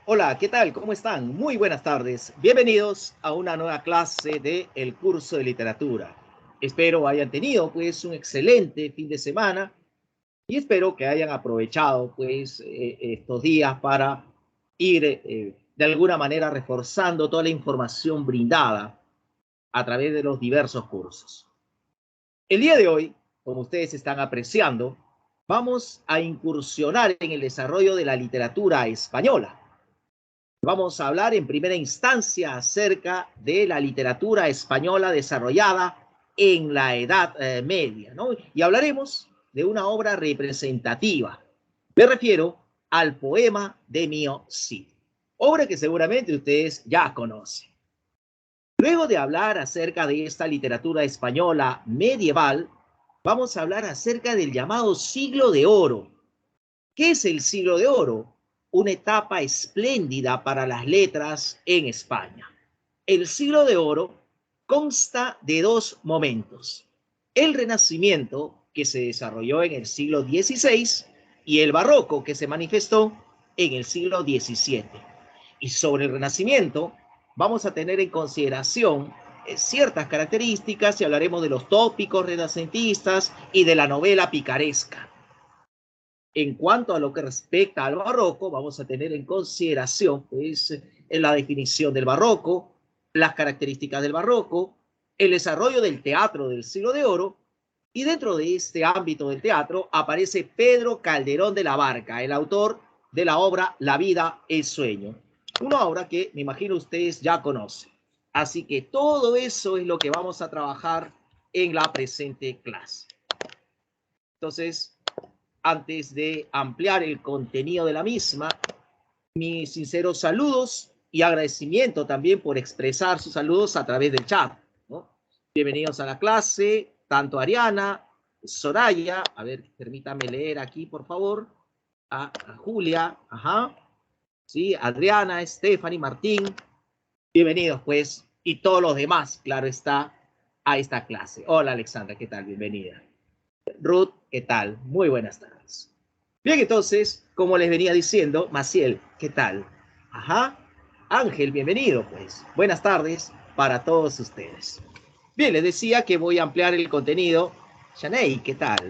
Hola, ¿qué tal? ¿Cómo están? Muy buenas tardes. Bienvenidos a una nueva clase del curso de literatura. Espero hayan tenido pues un excelente fin de semana y espero que hayan aprovechado pues estos días para ir de alguna manera reforzando toda la información brindada a través de los diversos cursos. El día de hoy, como ustedes están apreciando, vamos a incursionar en el desarrollo de la literatura española. Vamos a hablar en primera instancia acerca de la literatura española desarrollada en la Edad Media, ¿no? Y hablaremos de una obra representativa. Me refiero al poema de Mio Cid, obra que seguramente ustedes ya conocen. Luego de hablar acerca de esta literatura española medieval, vamos a hablar acerca del llamado Siglo de Oro. ¿Qué es el Siglo de Oro? Una etapa espléndida para las letras en España. El Siglo de Oro consta de dos momentos: el Renacimiento, que se desarrolló en el siglo XVI, y el Barroco, que se manifestó en el siglo XVII. Y sobre el Renacimiento vamos a tener en consideración ciertas características y hablaremos de los tópicos renacentistas y de la novela picaresca. En cuanto a lo que respecta al barroco, vamos a tener en consideración pues, la definición del barroco, las características del barroco, el desarrollo del teatro del siglo de oro, y dentro de este ámbito del teatro aparece Pedro Calderón de la Barca, el autor de la obra La vida es sueño, una obra que me imagino ustedes ya conocen. Así que todo eso es lo que vamos a trabajar en la presente clase. Entonces, antes de ampliar el contenido de la misma, mis sinceros saludos y agradecimiento también por expresar sus saludos a través del chat, ¿no? Bienvenidos a la clase, tanto Ariana, Soraya, a ver, permítame leer aquí, por favor, a Julia, ajá, sí, Adriana, Stephanie, Martín, bienvenidos pues, y todos los demás, claro está, a esta clase. Hola Alexandra, ¿qué tal? Bienvenida. Ruth, ¿qué tal? Muy buenas tardes. Bien, entonces, como les venía diciendo, Maciel, ¿qué tal? Ajá. Ángel, bienvenido, pues. Buenas tardes para todos ustedes. Bien, les decía que voy a ampliar el contenido. Shaney, ¿qué tal?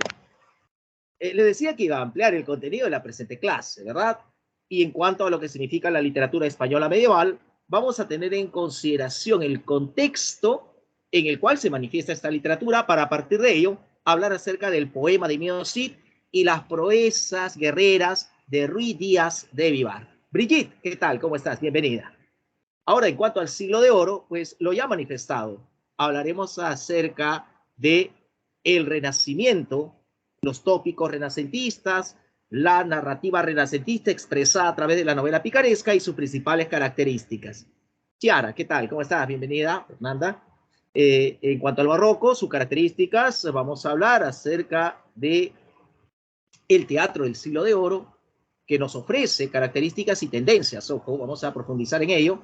Les decía que iba a ampliar el contenido de la presente clase, ¿verdad? Y en cuanto a lo que significa la literatura española medieval, vamos a tener en consideración el contexto en el cual se manifiesta esta literatura para a partir de ello hablar acerca del poema de Mio Cid y las proezas guerreras de Ruy Díaz de Vivar. Brigitte, ¿qué tal? ¿Cómo estás? Bienvenida. Ahora, en cuanto al siglo de oro, pues lo ya manifestado. Hablaremos acerca de el Renacimiento, los tópicos renacentistas, la narrativa renacentista expresada a través de la novela picaresca y sus principales características. Chiara, ¿qué tal? ¿Cómo estás? Bienvenida, Fernanda. En cuanto al barroco, sus características, vamos a hablar acerca de el teatro del siglo de oro, que nos ofrece características y tendencias. Ojo, vamos a profundizar en ello.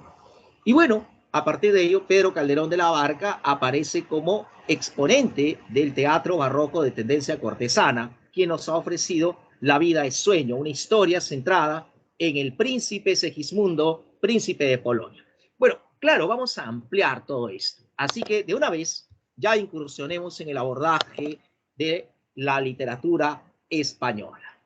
Y bueno, a partir de ello, Pedro Calderón de la Barca aparece como exponente del teatro barroco de tendencia cortesana, quien nos ha ofrecido La vida es sueño, una historia centrada en el príncipe Segismundo, príncipe de Polonia. Bueno, claro, vamos a ampliar todo esto. Así que de una vez ya incursionemos en el abordaje de la literatura española.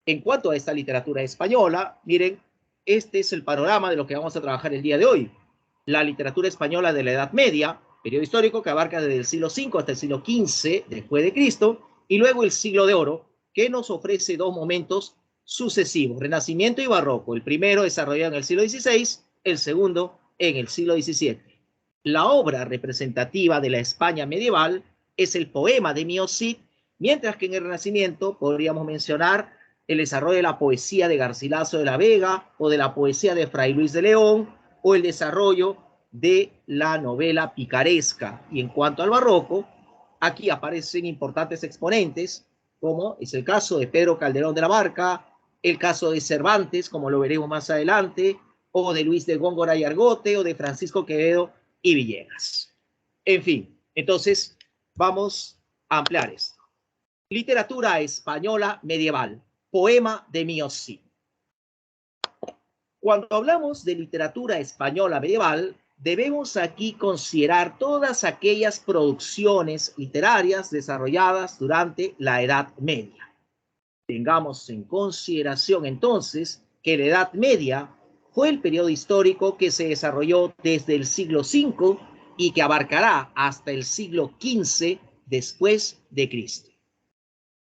En cuanto a esta literatura española, miren, este es el panorama de lo que vamos a trabajar el día de hoy. La literatura española de la Edad Media, periodo histórico que abarca desde el siglo V hasta el siglo XV después de Cristo, y luego el siglo de oro, que nos ofrece dos momentos sucesivos, Renacimiento y Barroco. El primero desarrollado en el siglo XVI, el segundo en el siglo XVII. La obra representativa de la España medieval es el poema de Mio Cid, mientras que en el Renacimiento podríamos mencionar el desarrollo de la poesía de Garcilaso de la Vega o de la poesía de Fray Luis de León o el desarrollo de la novela picaresca. Y en cuanto al barroco, aquí aparecen importantes exponentes, como es el caso de Pedro Calderón de la Barca, el caso de Cervantes, como lo veremos más adelante, o de Luis de Góngora y Argote, o de Francisco Quevedo y Villegas. En fin, entonces vamos a ampliar esto. Literatura española medieval. Poema de Mio Cid. Cuando hablamos de literatura española medieval, debemos aquí considerar todas aquellas producciones literarias desarrolladas durante la Edad Media. Tengamos en consideración entonces que la Edad Media fue el periodo histórico que se desarrolló desde el siglo V y que abarcará hasta el siglo XV después de Cristo.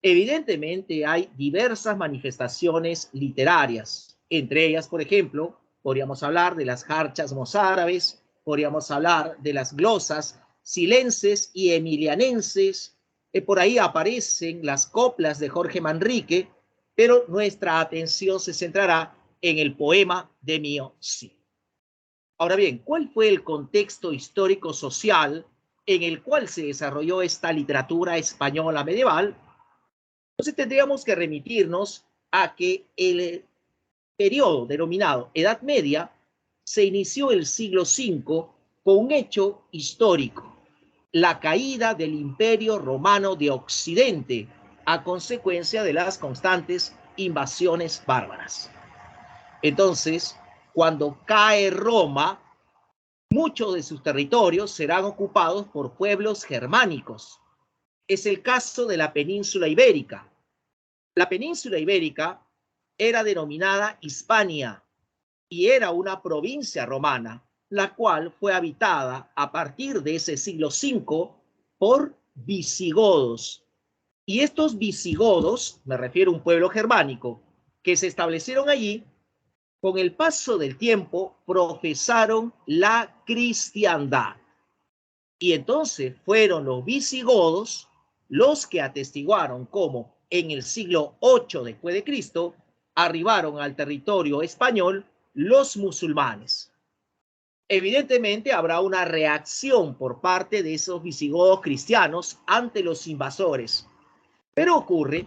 Evidentemente hay diversas manifestaciones literarias, entre ellas, por ejemplo, podríamos hablar de las jarchas mozárabes, podríamos hablar de las glosas silenses y emilianenses, por ahí aparecen las coplas de Jorge Manrique, pero nuestra atención se centrará en el poema de Mío Cid. Ahora bien, ¿cuál fue el contexto histórico-social en el cual se desarrolló esta literatura española medieval? Entonces tendríamos que remitirnos a que el periodo denominado Edad Media se inició el siglo V con un hecho histórico, la caída del Imperio Romano de Occidente a consecuencia de las constantes invasiones bárbaras. Entonces, cuando cae Roma, muchos de sus territorios serán ocupados por pueblos germánicos. Es el caso de la península ibérica. La península ibérica era denominada Hispania y era una provincia romana, la cual fue habitada a partir de ese siglo V por visigodos. Y estos visigodos, me refiero a un pueblo germánico, que se establecieron allí, con el paso del tiempo profesaron la cristiandad. Y entonces fueron los visigodos los que atestiguaron cómo en el siglo VIII después de Cristo arribaron al territorio español los musulmanes. Evidentemente habrá una reacción por parte de esos visigodos cristianos ante los invasores, pero ocurre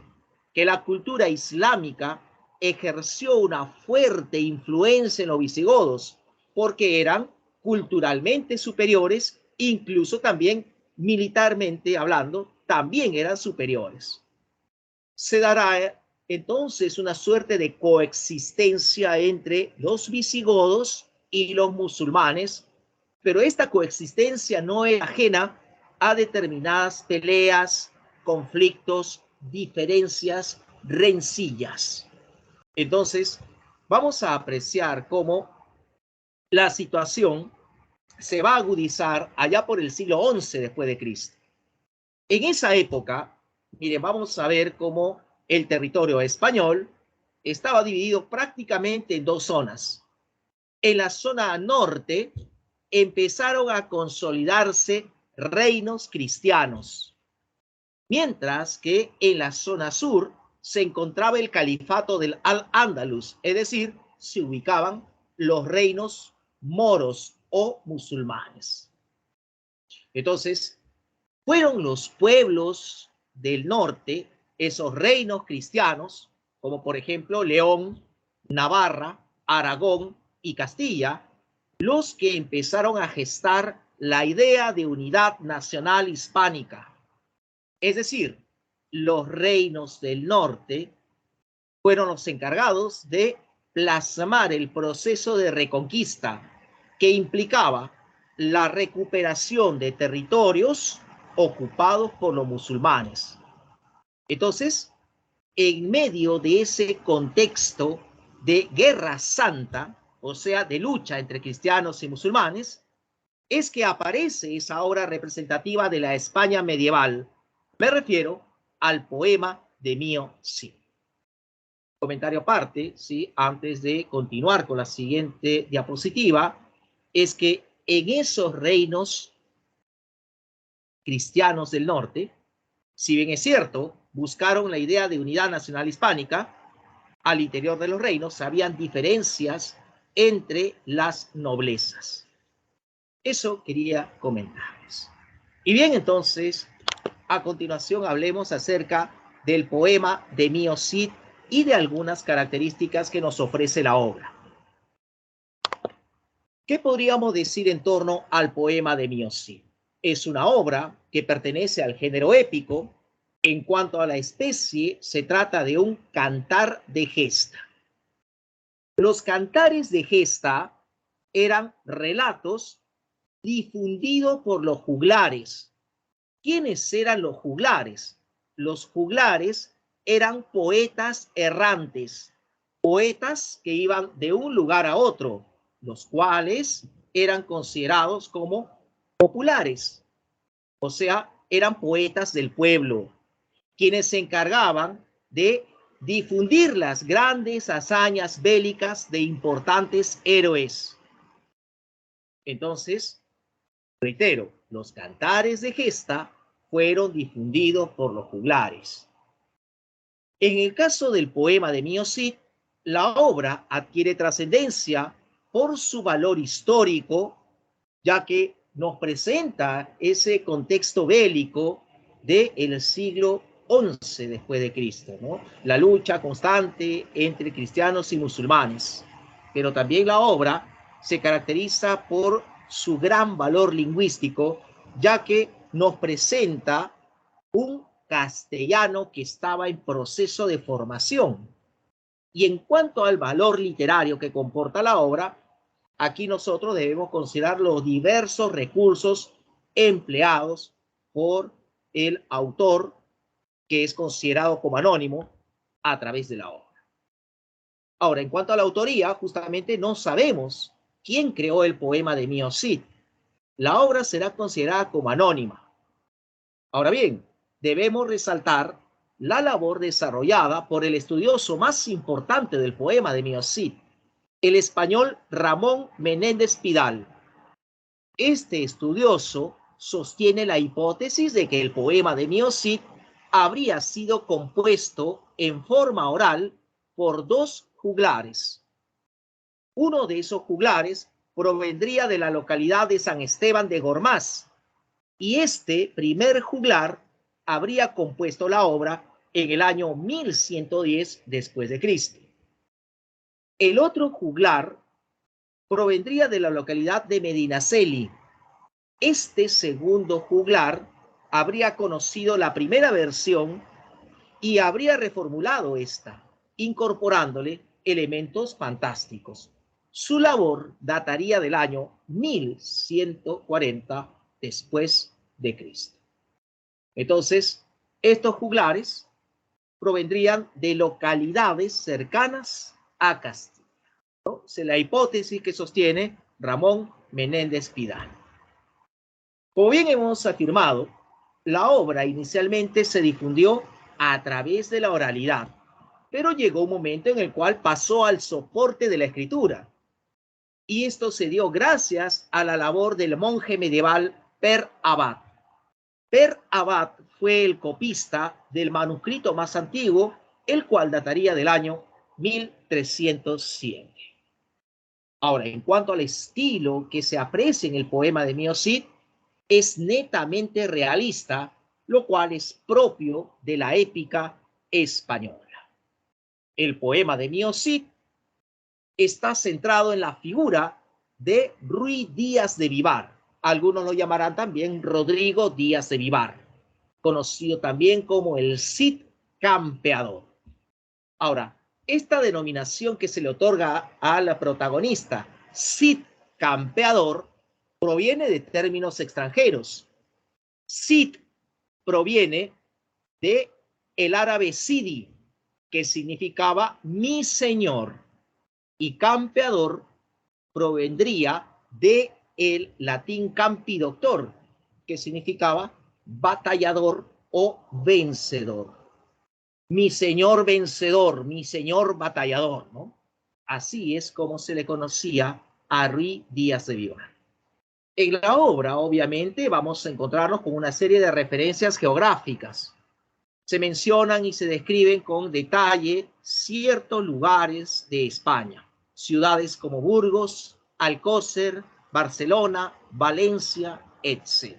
que la cultura islámica ejerció una fuerte influencia en los visigodos porque eran culturalmente superiores, incluso también militarmente hablando, también eran superiores. Se dará entonces una suerte de coexistencia entre los visigodos y los musulmanes, pero esta coexistencia no es ajena a determinadas peleas, conflictos, diferencias, rencillas. Entonces, vamos a apreciar cómo la situación se va a agudizar allá por el siglo XI después de Cristo. En esa época, miren, vamos a ver cómo el territorio español estaba dividido prácticamente en dos zonas. En la zona norte empezaron a consolidarse reinos cristianos, mientras que en la zona sur se encontraba el califato del Al-Ándalus, es decir, se ubicaban los reinos moros o musulmanes. Entonces, fueron los pueblos del norte, esos reinos cristianos, como por ejemplo León, Navarra, Aragón y Castilla, los que empezaron a gestar la idea de unidad nacional hispánica. Es decir, los reinos del norte fueron los encargados de plasmar el proceso de reconquista que implicaba la recuperación de territorios ocupados por los musulmanes. Entonces, en medio de ese contexto de guerra santa, o sea, de lucha entre cristianos y musulmanes, es que aparece esa obra representativa de la España medieval. Me refiero al poema de Mío Cid. Comentario aparte, ¿sí? Antes de continuar con la siguiente diapositiva, es que en esos reinos cristianos del norte, si bien es cierto, buscaron la idea de unidad nacional hispánica, al interior de los reinos habían diferencias entre las noblezas. Eso quería comentarles. Y bien, entonces, a continuación hablemos acerca del poema de Mío Cid y de algunas características que nos ofrece la obra. ¿Qué podríamos decir en torno al poema de Mío Cid? Es una obra que pertenece al género épico. En cuanto a la especie, se trata de un cantar de gesta. Los cantares de gesta eran relatos difundidos por los juglares. ¿Quiénes eran los juglares? Los juglares eran poetas errantes, poetas que iban de un lugar a otro, los cuales eran considerados como populares, o sea, eran poetas del pueblo, quienes se encargaban de difundir las grandes hazañas bélicas de importantes héroes. Entonces, reitero, los cantares de gesta fueron difundidos por los juglares. En el caso del poema de Mio Cid, la obra adquiere trascendencia por su valor histórico, ya que nos presenta ese contexto bélico del siglo XI después de Cristo, ¿no? La lucha constante entre cristianos y musulmanes. Pero también la obra se caracteriza por su gran valor lingüístico, ya que nos presenta un castellano que estaba en proceso de formación. Y en cuanto al valor literario que comporta la obra, aquí nosotros debemos considerar los diversos recursos empleados por el autor, que es considerado como anónimo a través de la obra. Ahora, en cuanto a la autoría, justamente no sabemos quién creó el poema de Mio Cid. La obra será considerada como anónima. Ahora bien, debemos resaltar la labor desarrollada por el estudioso más importante del poema de Mio Cid, el español Ramón Menéndez Pidal. Este estudioso sostiene la hipótesis de que el poema de Mio Cid habría sido compuesto en forma oral por dos juglares. Uno de esos juglares provendría de la localidad de San Esteban de Gormaz, y este primer juglar habría compuesto la obra en el año 1110 después de Cristo. El otro juglar provendría de la localidad de Medinaceli. Este segundo juglar habría conocido la primera versión y habría reformulado esta, incorporándole elementos fantásticos. Su labor dataría del año 1140 después de Cristo. Entonces, estos juglares provendrían de localidades cercanas a Castilla, ¿no? Es la hipótesis que sostiene Ramón Menéndez Pidal. Como bien hemos afirmado, la obra inicialmente se difundió a través de la oralidad, pero llegó un momento en el cual pasó al soporte de la escritura. Y esto se dio gracias a la labor del monje medieval Per Abad. Per Abad fue el copista del manuscrito más antiguo, el cual dataría del año 1307. Ahora, en cuanto al estilo que se aprecia en el poema de Mio Cid, es netamente realista, lo cual es propio de la épica española. El poema de Mio Cid está centrado en la figura de Ruy Díaz de Vivar. Algunos lo llamarán también Rodrigo Díaz de Vivar, conocido también como el Cid Campeador. Ahora, esta denominación que se le otorga a la protagonista, Cid Campeador, proviene de términos extranjeros. Cid proviene de el árabe Sidi, que significaba mi señor, y campeador provendría de el latín campi doctor, que significaba batallador o vencedor. Mi señor vencedor, mi señor batallador, ¿no? Así es como se le conocía a Ruy Díaz de Vivar. En la obra, obviamente, vamos a encontrarnos con una serie de referencias geográficas. Se mencionan y se describen con detalle ciertos lugares de España, ciudades como Burgos, Alcócer, Barcelona, Valencia, etc.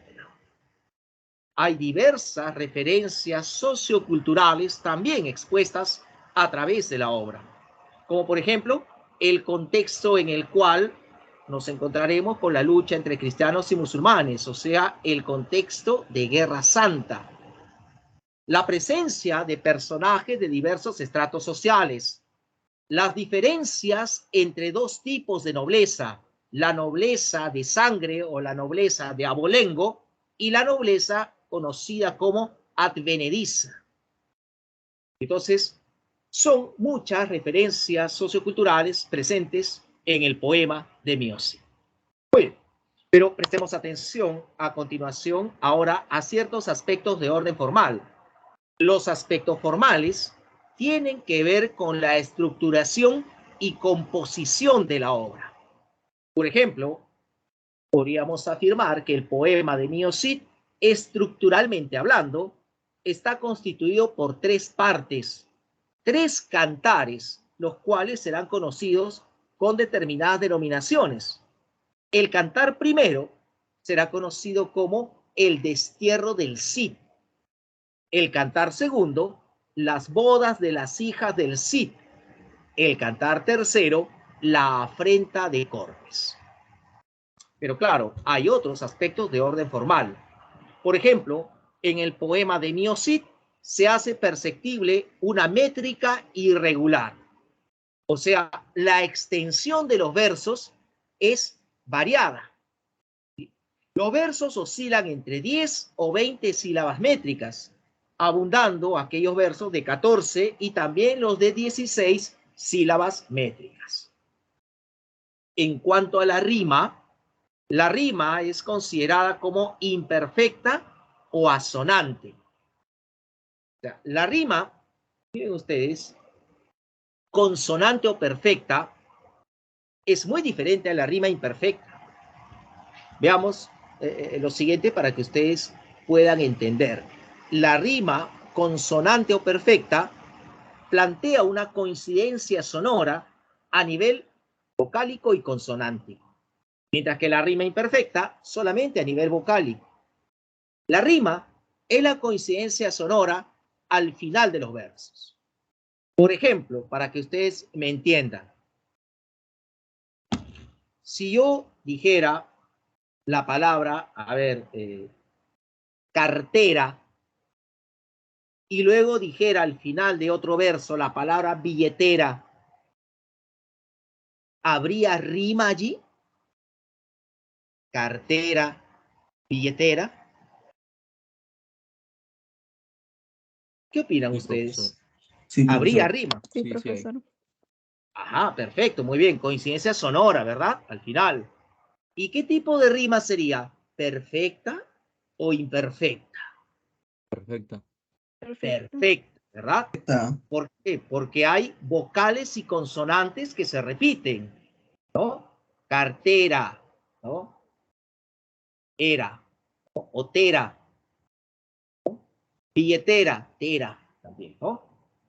Hay diversas referencias socioculturales también expuestas a través de la obra, como por ejemplo el contexto en el cual nos encontraremos con la lucha entre cristianos y musulmanes, o sea, el contexto de Guerra Santa. La presencia de personajes de diversos estratos sociales, Las diferencias entre dos tipos de nobleza, la nobleza de sangre o la nobleza de abolengo y la nobleza conocida como advenediza. Entonces, son muchas referencias socioculturales presentes en el poema de Miosi. Bueno, pero prestemos atención a continuación ahora a ciertos aspectos de orden formal. Los aspectos formales tienen que ver con la estructuración y composición de la obra. Por ejemplo, podríamos afirmar que el poema de Miosit, estructuralmente hablando, está constituido por tres partes, tres cantares, los cuales serán conocidos con determinadas denominaciones. El cantar primero será conocido como el destierro del Cid. El cantar segundo, las bodas de las hijas del Cid. El cantar tercero, la afrenta de Cortes. Pero claro, hay otros aspectos de orden formal. Por ejemplo, en el poema de Miosit se hace perceptible una métrica irregular. O sea, la extensión de los versos es variada. Los versos oscilan entre 10 o 20 sílabas métricas, abundando aquellos versos de 14 y también los de 16 sílabas métricas. En cuanto a la rima es considerada como imperfecta o asonante. O sea, la rima, miren ustedes, consonante o perfecta, es muy diferente a la rima imperfecta. Veamos lo siguiente para que ustedes puedan entender. La rima consonante o perfecta plantea una coincidencia sonora a nivel vocálico y consonante, mientras que la rima imperfecta solamente a nivel vocálico. La rima es la coincidencia sonora al final de los versos. Por ejemplo, para que ustedes me entiendan, si yo dijera la palabra, cartera, y luego dijera al final de otro verso la palabra billetera, ¿habría rima allí? Cartera, billetera. ¿Qué opinan Sí, ustedes? Sí, ¿Habría rima? Sí, sí, profesor. Sí, Ajá, perfecto, muy bien. Coincidencia sonora, ¿verdad? Al final. ¿Y qué tipo de rima sería? ¿Perfecta o imperfecta? perfecta. Perfecta, ¿verdad? ¿Por qué? Porque hay vocales y consonantes que se repiten, ¿no? Cartera, ¿no? Era, ¿no? O tera, ¿no? Billetera, tera, también, ¿no?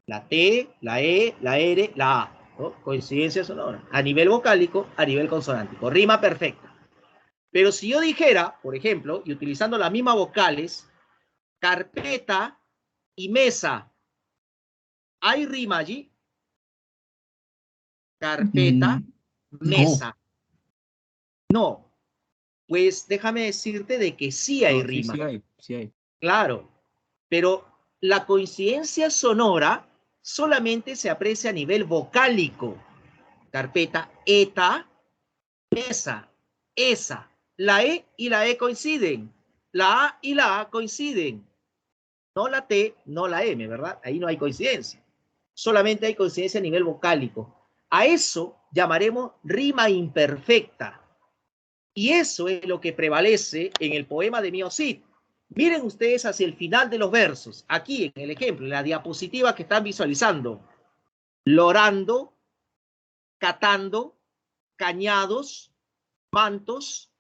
La T, la E, la R, la A, ¿no? Coincidencia sonora. A nivel vocálico, a nivel consonántico. Rima perfecta. Pero si yo dijera, por ejemplo, y utilizando las mismas vocales, carpeta y mesa, ¿hay rima allí? Carpeta, mesa. No, pues déjame decirte de que sí hay No, rima. Sí hay. Claro, pero la coincidencia sonora solamente se aprecia a nivel vocálico. Carpeta, eta, mesa, esa. La E y la E coinciden. La A y la A coinciden. No la T, no la M, ¿verdad? Ahí no hay coincidencia. Solamente hay coincidencia a nivel vocálico. A eso llamaremos rima imperfecta. Y eso es lo que prevalece en el poema de Miosit. Miren ustedes hacia el final de los versos, aquí en el ejemplo, en la diapositiva que están visualizando. Lorando, catando, cañados, mantos,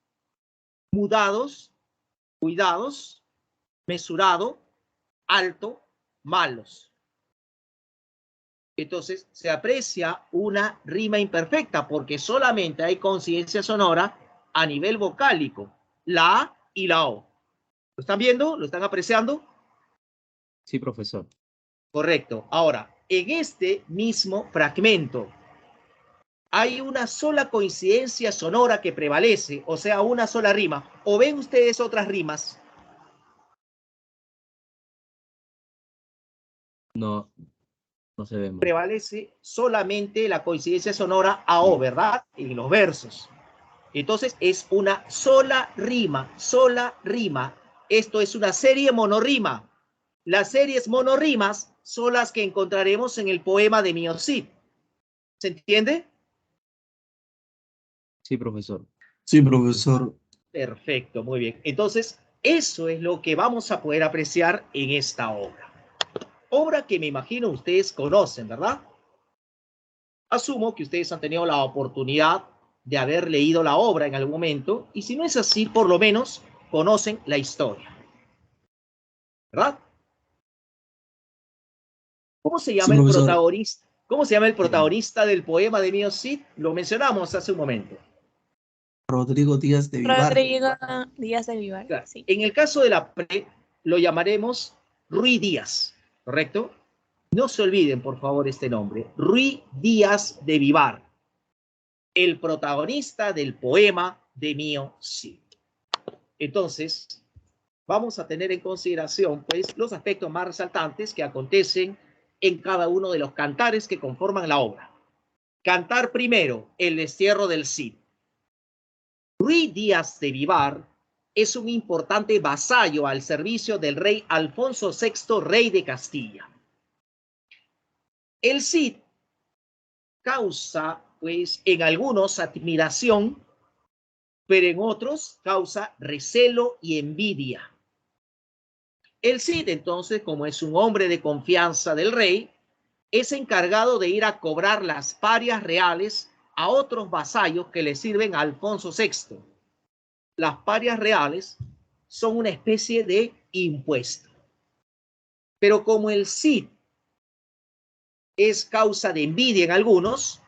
mudados, cuidados, mesurado, alto, malos. Entonces se aprecia una rima imperfecta porque solamente hay coincidencia sonora a nivel vocálico, la A y la O. ¿Lo están viendo? ¿Lo están apreciando? Sí, profesor. Correcto. Ahora, en este mismo fragmento hay una sola coincidencia sonora que prevalece, o sea, una sola rima. ¿O ven ustedes otras rimas? No. No se ve mal. Prevalece solamente la coincidencia sonora a O, ¿verdad? En los versos. Entonces es una sola rima, sola rima. Esto es una serie monorrima. Las series monorrimas son las que encontraremos en el poema de Mio Cid. ¿Se entiende? Sí, profesor. Sí, profesor. Perfecto, muy bien. Entonces, eso es lo que vamos a poder apreciar en esta obra. Obra que me imagino ustedes conocen, ¿verdad? Asumo que ustedes han tenido la oportunidad de haber leído la obra en algún momento, y si no es así, por lo menos conocen la historia, ¿verdad? ¿Cómo se Sí, llama el profesor. protagonista? ¿Cómo se llama el protagonista del poema de Mio Cid? Lo mencionamos hace un momento. Rodrigo Díaz de Vivar. Rodrigo Díaz de Vivar, Claro. sí. En el caso de la pre, lo llamaremos Ruy Díaz, ¿correcto? No se olviden, por favor, este nombre. Ruy Díaz de Vivar, el protagonista del poema de Mio Cid. Entonces, vamos a tener en consideración, pues, los aspectos más resaltantes que acontecen en cada uno de los cantares que conforman la obra. Cantar primero, el destierro del Cid. Ruy Díaz de Vivar es un importante vasallo al servicio del rey Alfonso VI, rey de Castilla. El Cid causa, pues, en algunos admiración, pero en otros causa recelo y envidia. El Cid, entonces, como es un hombre de confianza del rey, es encargado de ir a cobrar las parias reales a otros vasallos que le sirven a Alfonso VI. Las parias reales son una especie de impuesto. Pero como el Cid es causa de envidia en algunos,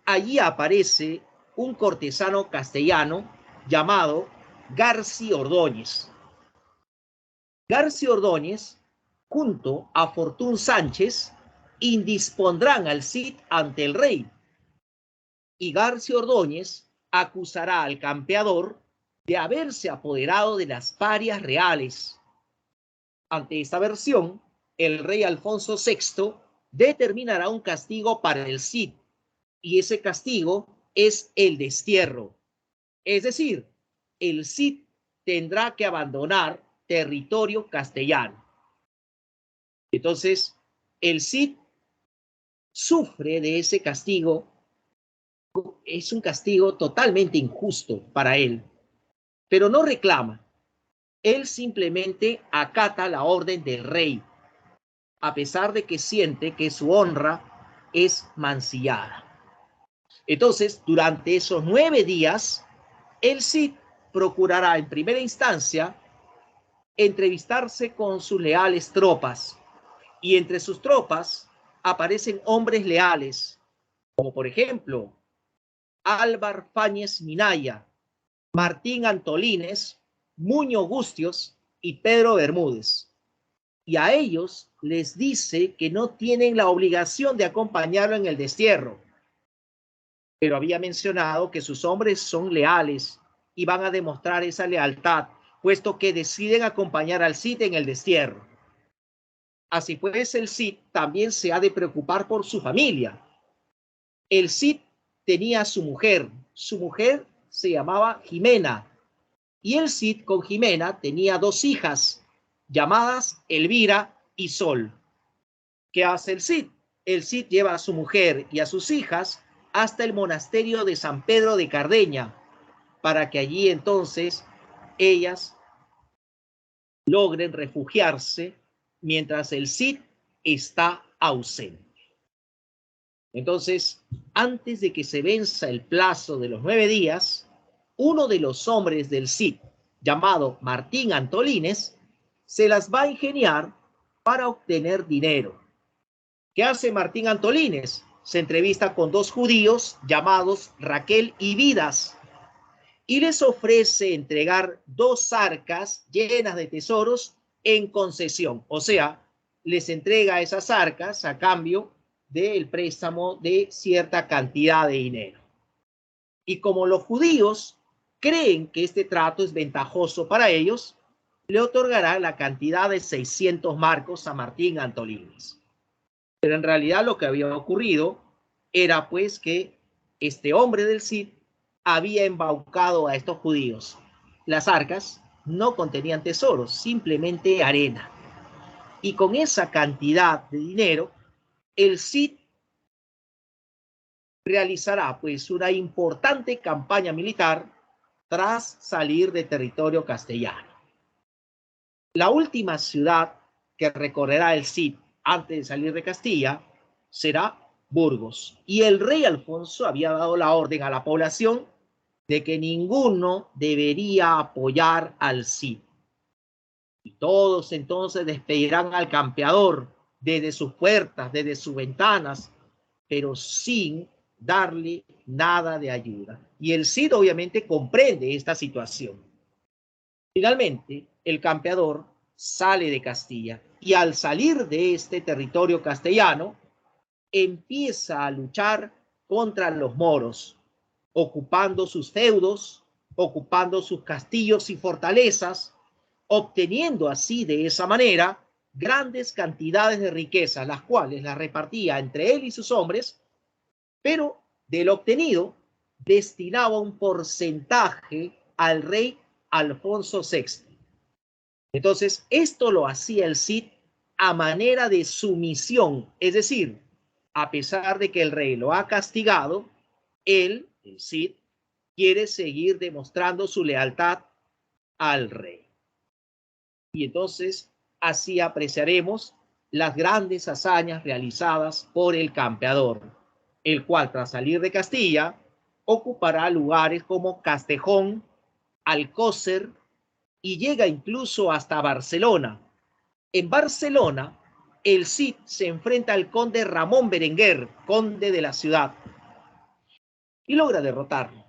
allí aparece un cortesano castellano llamado Garci Ordóñez. Garci Ordóñez, junto a Fortún Sánchez, indispondrán al Cid ante el rey. Y Garci Ordóñez acusará al campeador de haberse apoderado de las parias reales. Ante esta versión, el rey Alfonso VI determinará un castigo para el Cid, y ese castigo es el destierro. Es decir, el Cid tendrá que abandonar territorio castellano. Entonces, el Cid sufre de ese castigo. Es un castigo totalmente injusto para él, pero no reclama. Él simplemente acata la orden del rey, a pesar de que siente que su honra es mancillada. Entonces, durante esos 9 días, el Cid procurará en primera instancia entrevistarse con sus leales tropas, y entre sus tropas aparecen hombres leales, como por ejemplo Álvar Fáñez Minaya, Martín Antolínez, Muño Gustios y Pedro Bermúdez. Y a ellos les dice que no tienen la obligación de acompañarlo en el destierro, pero había mencionado que sus hombres son leales y van a demostrar esa lealtad, puesto que deciden acompañar al Cid en el destierro. Así pues, el Cid también se ha de preocupar por su familia. El Cid tenía a su mujer se llamaba Jimena, y el Cid con Jimena tenía 2 hijas, llamadas Elvira y Sol. ¿Qué hace el Cid? El Cid lleva a su mujer y a sus hijas hasta el monasterio de San Pedro de Cardeña, para que allí entonces ellas logren refugiarse mientras el Cid está ausente. Entonces, antes de que se venza el plazo de los 9 días, uno de los hombres del Cid, llamado Martín Antolínez, se las va a ingeniar para obtener dinero. ¿Qué hace Martín Antolínez? Se entrevista con 2 judíos llamados Raquel y Vidas, y les ofrece entregar 2 arcas llenas de tesoros en concesión. O sea, les entrega esas arcas a cambio del préstamo de cierta cantidad de dinero. Y como los judíos creen que este trato es ventajoso para ellos, le otorgará la cantidad de 600 marcos a Martín Antolínez. Pero en realidad lo que había ocurrido era pues que este hombre del Cid había embaucado a estos judíos. Las arcas no contenían tesoros, simplemente arena. Y con esa cantidad de dinero, el Cid realizará pues una importante campaña militar tras salir de territorio castellano. La última ciudad que recorrerá el Cid antes de salir de Castilla será Burgos. Y el rey Alfonso había dado la orden a la población de que ninguno debería apoyar al Cid. Y todos entonces despedirán al campeador desde sus puertas, desde sus ventanas, pero sin darle nada de ayuda. Y el Cid obviamente comprende esta situación. Finalmente, el campeador sale de Castilla y al salir de este territorio castellano, empieza a luchar contra los moros, ocupando sus feudos, ocupando sus castillos y fortalezas, obteniendo así de esa manera grandes cantidades de riqueza, las cuales las repartía entre él y sus hombres, pero del obtenido destinaba un porcentaje al rey Alfonso VI. Entonces, esto lo hacía el Cid a manera de sumisión, es decir, a pesar de que el rey lo ha castigado, él, el Cid, quiere seguir demostrando su lealtad al rey. Y entonces, así apreciaremos las grandes hazañas realizadas por el campeador, el cual tras salir de Castilla ocupará lugares como Castejón, Alcócer y llega incluso hasta Barcelona. En Barcelona, el Cid se enfrenta al conde Ramón Berenguer, conde de la ciudad, y logra derrotarlo.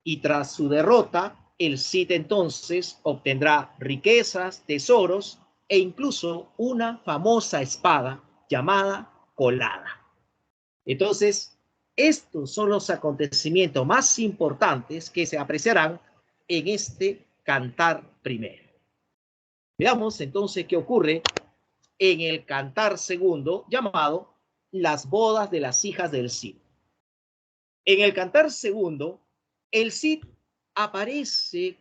Y tras su derrota, el Cid entonces obtendrá riquezas, tesoros e incluso una famosa espada llamada Colada. Entonces, estos son los acontecimientos más importantes que se apreciarán en este Cantar primero. Veamos entonces qué ocurre en el Cantar segundo, llamado Las bodas de las hijas del Cid. En el Cantar segundo, el Cid aparece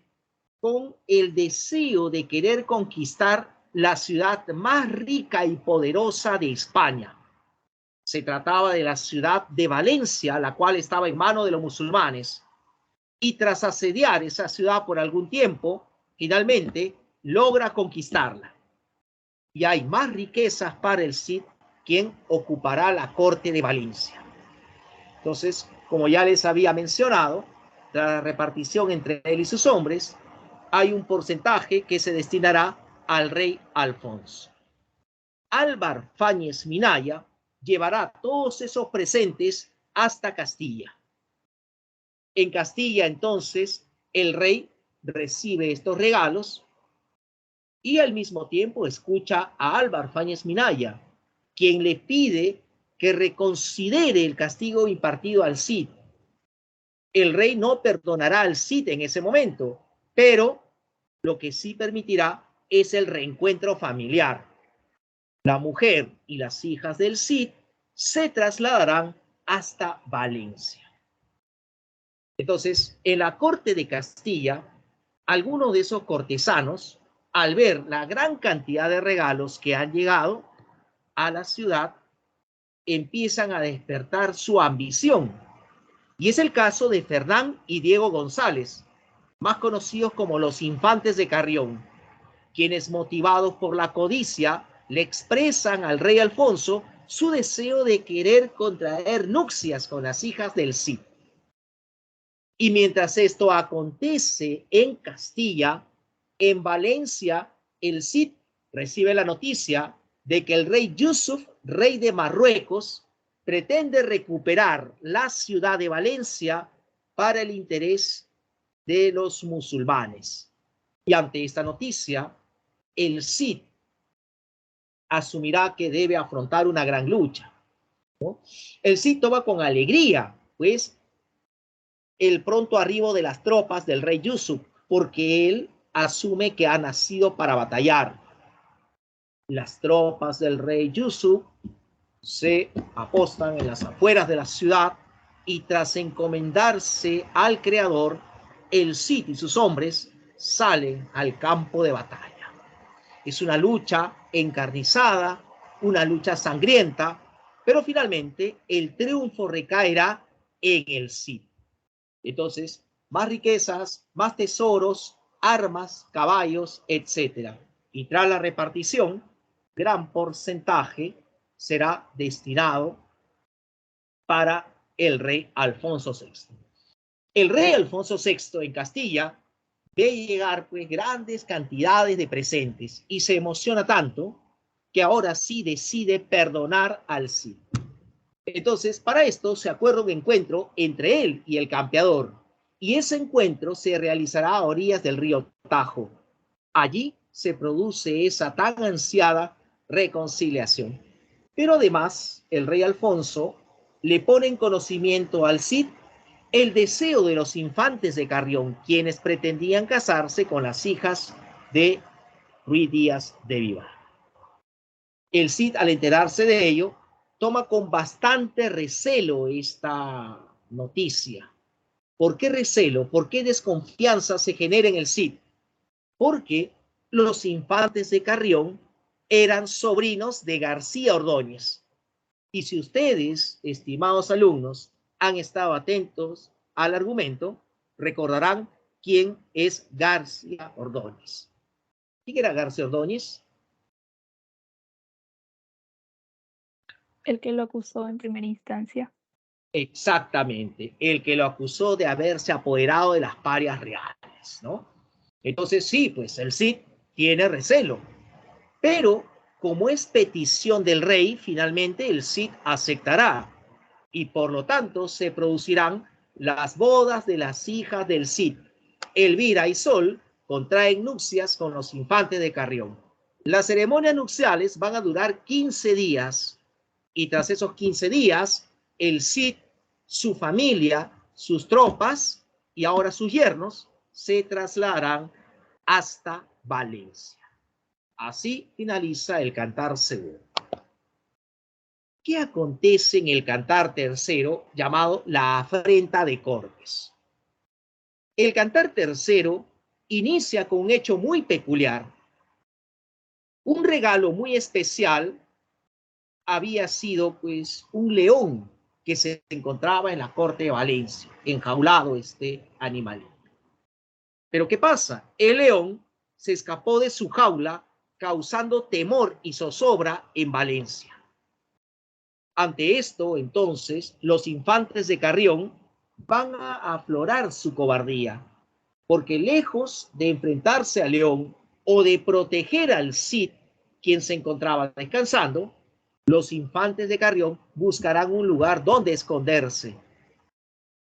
con el deseo de querer conquistar la ciudad más rica y poderosa de España. Se trataba de la ciudad de Valencia, la cual estaba en manos de los musulmanes. Y tras asediar esa ciudad por algún tiempo, finalmente logra conquistarla. Y hay más riquezas para el Cid, quien ocupará la corte de Valencia. Entonces, como ya les había mencionado, la repartición entre él y sus hombres, hay un porcentaje que se destinará al rey Alfonso. Álvar Fáñez Minaya llevará todos esos presentes hasta Castilla. En Castilla, entonces, el rey recibe estos regalos y al mismo tiempo escucha a Álvar Fáñez Minaya, quien le pide que reconsidere el castigo impartido al Cid. El rey no perdonará al Cid en ese momento, pero lo que sí permitirá es el reencuentro familiar. La mujer y las hijas del Cid se trasladarán hasta Valencia. Entonces, en la corte de Castilla, algunos de esos cortesanos, al ver la gran cantidad de regalos que han llegado a la ciudad, empiezan a despertar su ambición. Y es el caso de Fernán y Diego González, más conocidos como los Infantes de Carrión, quienes, motivados por la codicia, le expresan al rey Alfonso su deseo de querer contraer nupcias con las hijas del Cid. Y mientras esto acontece en Castilla, en Valencia, el Cid recibe la noticia de que el rey Yusuf, rey de Marruecos, pretende recuperar la ciudad de Valencia para el interés de los musulmanes. Y ante esta noticia, el Cid asumirá que debe afrontar una gran lucha, ¿no? El Cid toma con alegría, pues, el pronto arribo de las tropas del rey Yusuf, porque él asume que ha nacido para batallar. Las tropas del rey Yusuf se apostan en las afueras de la ciudad y tras encomendarse al Creador, el Cid y sus hombres salen al campo de batalla. Es una lucha encarnizada, una lucha sangrienta, pero finalmente el triunfo recaerá en el Cid. Entonces, más riquezas, más tesoros, armas, caballos, etc. Y tras la repartición, gran porcentaje será destinado para el rey Alfonso VI. El rey Alfonso VI en Castilla ve llegar pues grandes cantidades de presentes y se emociona tanto que ahora sí decide perdonar al Cid. Entonces, para esto se acuerda un encuentro entre él y el campeador, y ese encuentro se realizará a orillas del río Tajo. Allí se produce esa tan ansiada reconciliación. Pero además, el rey Alfonso le pone en conocimiento al Cid el deseo de los infantes de Carrión, quienes pretendían casarse con las hijas de Ruiz Díaz de Vivar. El Cid, al enterarse de ello, toma con bastante recelo esta noticia. ¿Por qué recelo? ¿Por qué desconfianza se genera en el Cid? Porque los infantes de Carrión eran sobrinos de García Ordóñez. Y si ustedes, estimados alumnos, han estado atentos al argumento, recordarán quién es García Ordóñez. ¿Quién era García Ordóñez? El que lo acusó en primera instancia. Exactamente, el que lo acusó de haberse apoderado de las parias reales, ¿no? Entonces sí, pues el Cid tiene recelo, pero como es petición del rey, finalmente el Cid aceptará y por lo tanto se producirán las bodas de las hijas del Cid. Elvira y Sol contraen nupcias con los infantes de Carrión. Las ceremonias nupciales van a durar 15 días y tras esos 15 días, el Cid, su familia, sus tropas y ahora sus yernos se trasladarán hasta Valencia. Así finaliza el Cantar Segundo. ¿Qué acontece en el Cantar Tercero llamado la afrenta de Cortes? El Cantar Tercero inicia con un hecho muy peculiar. Un regalo muy especial había sido pues un león que se encontraba en la corte de Valencia, enjaulado este animal. Pero ¿qué pasa? El león se escapó de su jaula causando temor y zozobra en Valencia. Ante esto, entonces, los infantes de Carrión van a aflorar su cobardía, porque lejos de enfrentarse al león o de proteger al Cid, quien se encontraba descansando, los infantes de Carrión buscarán un lugar donde esconderse.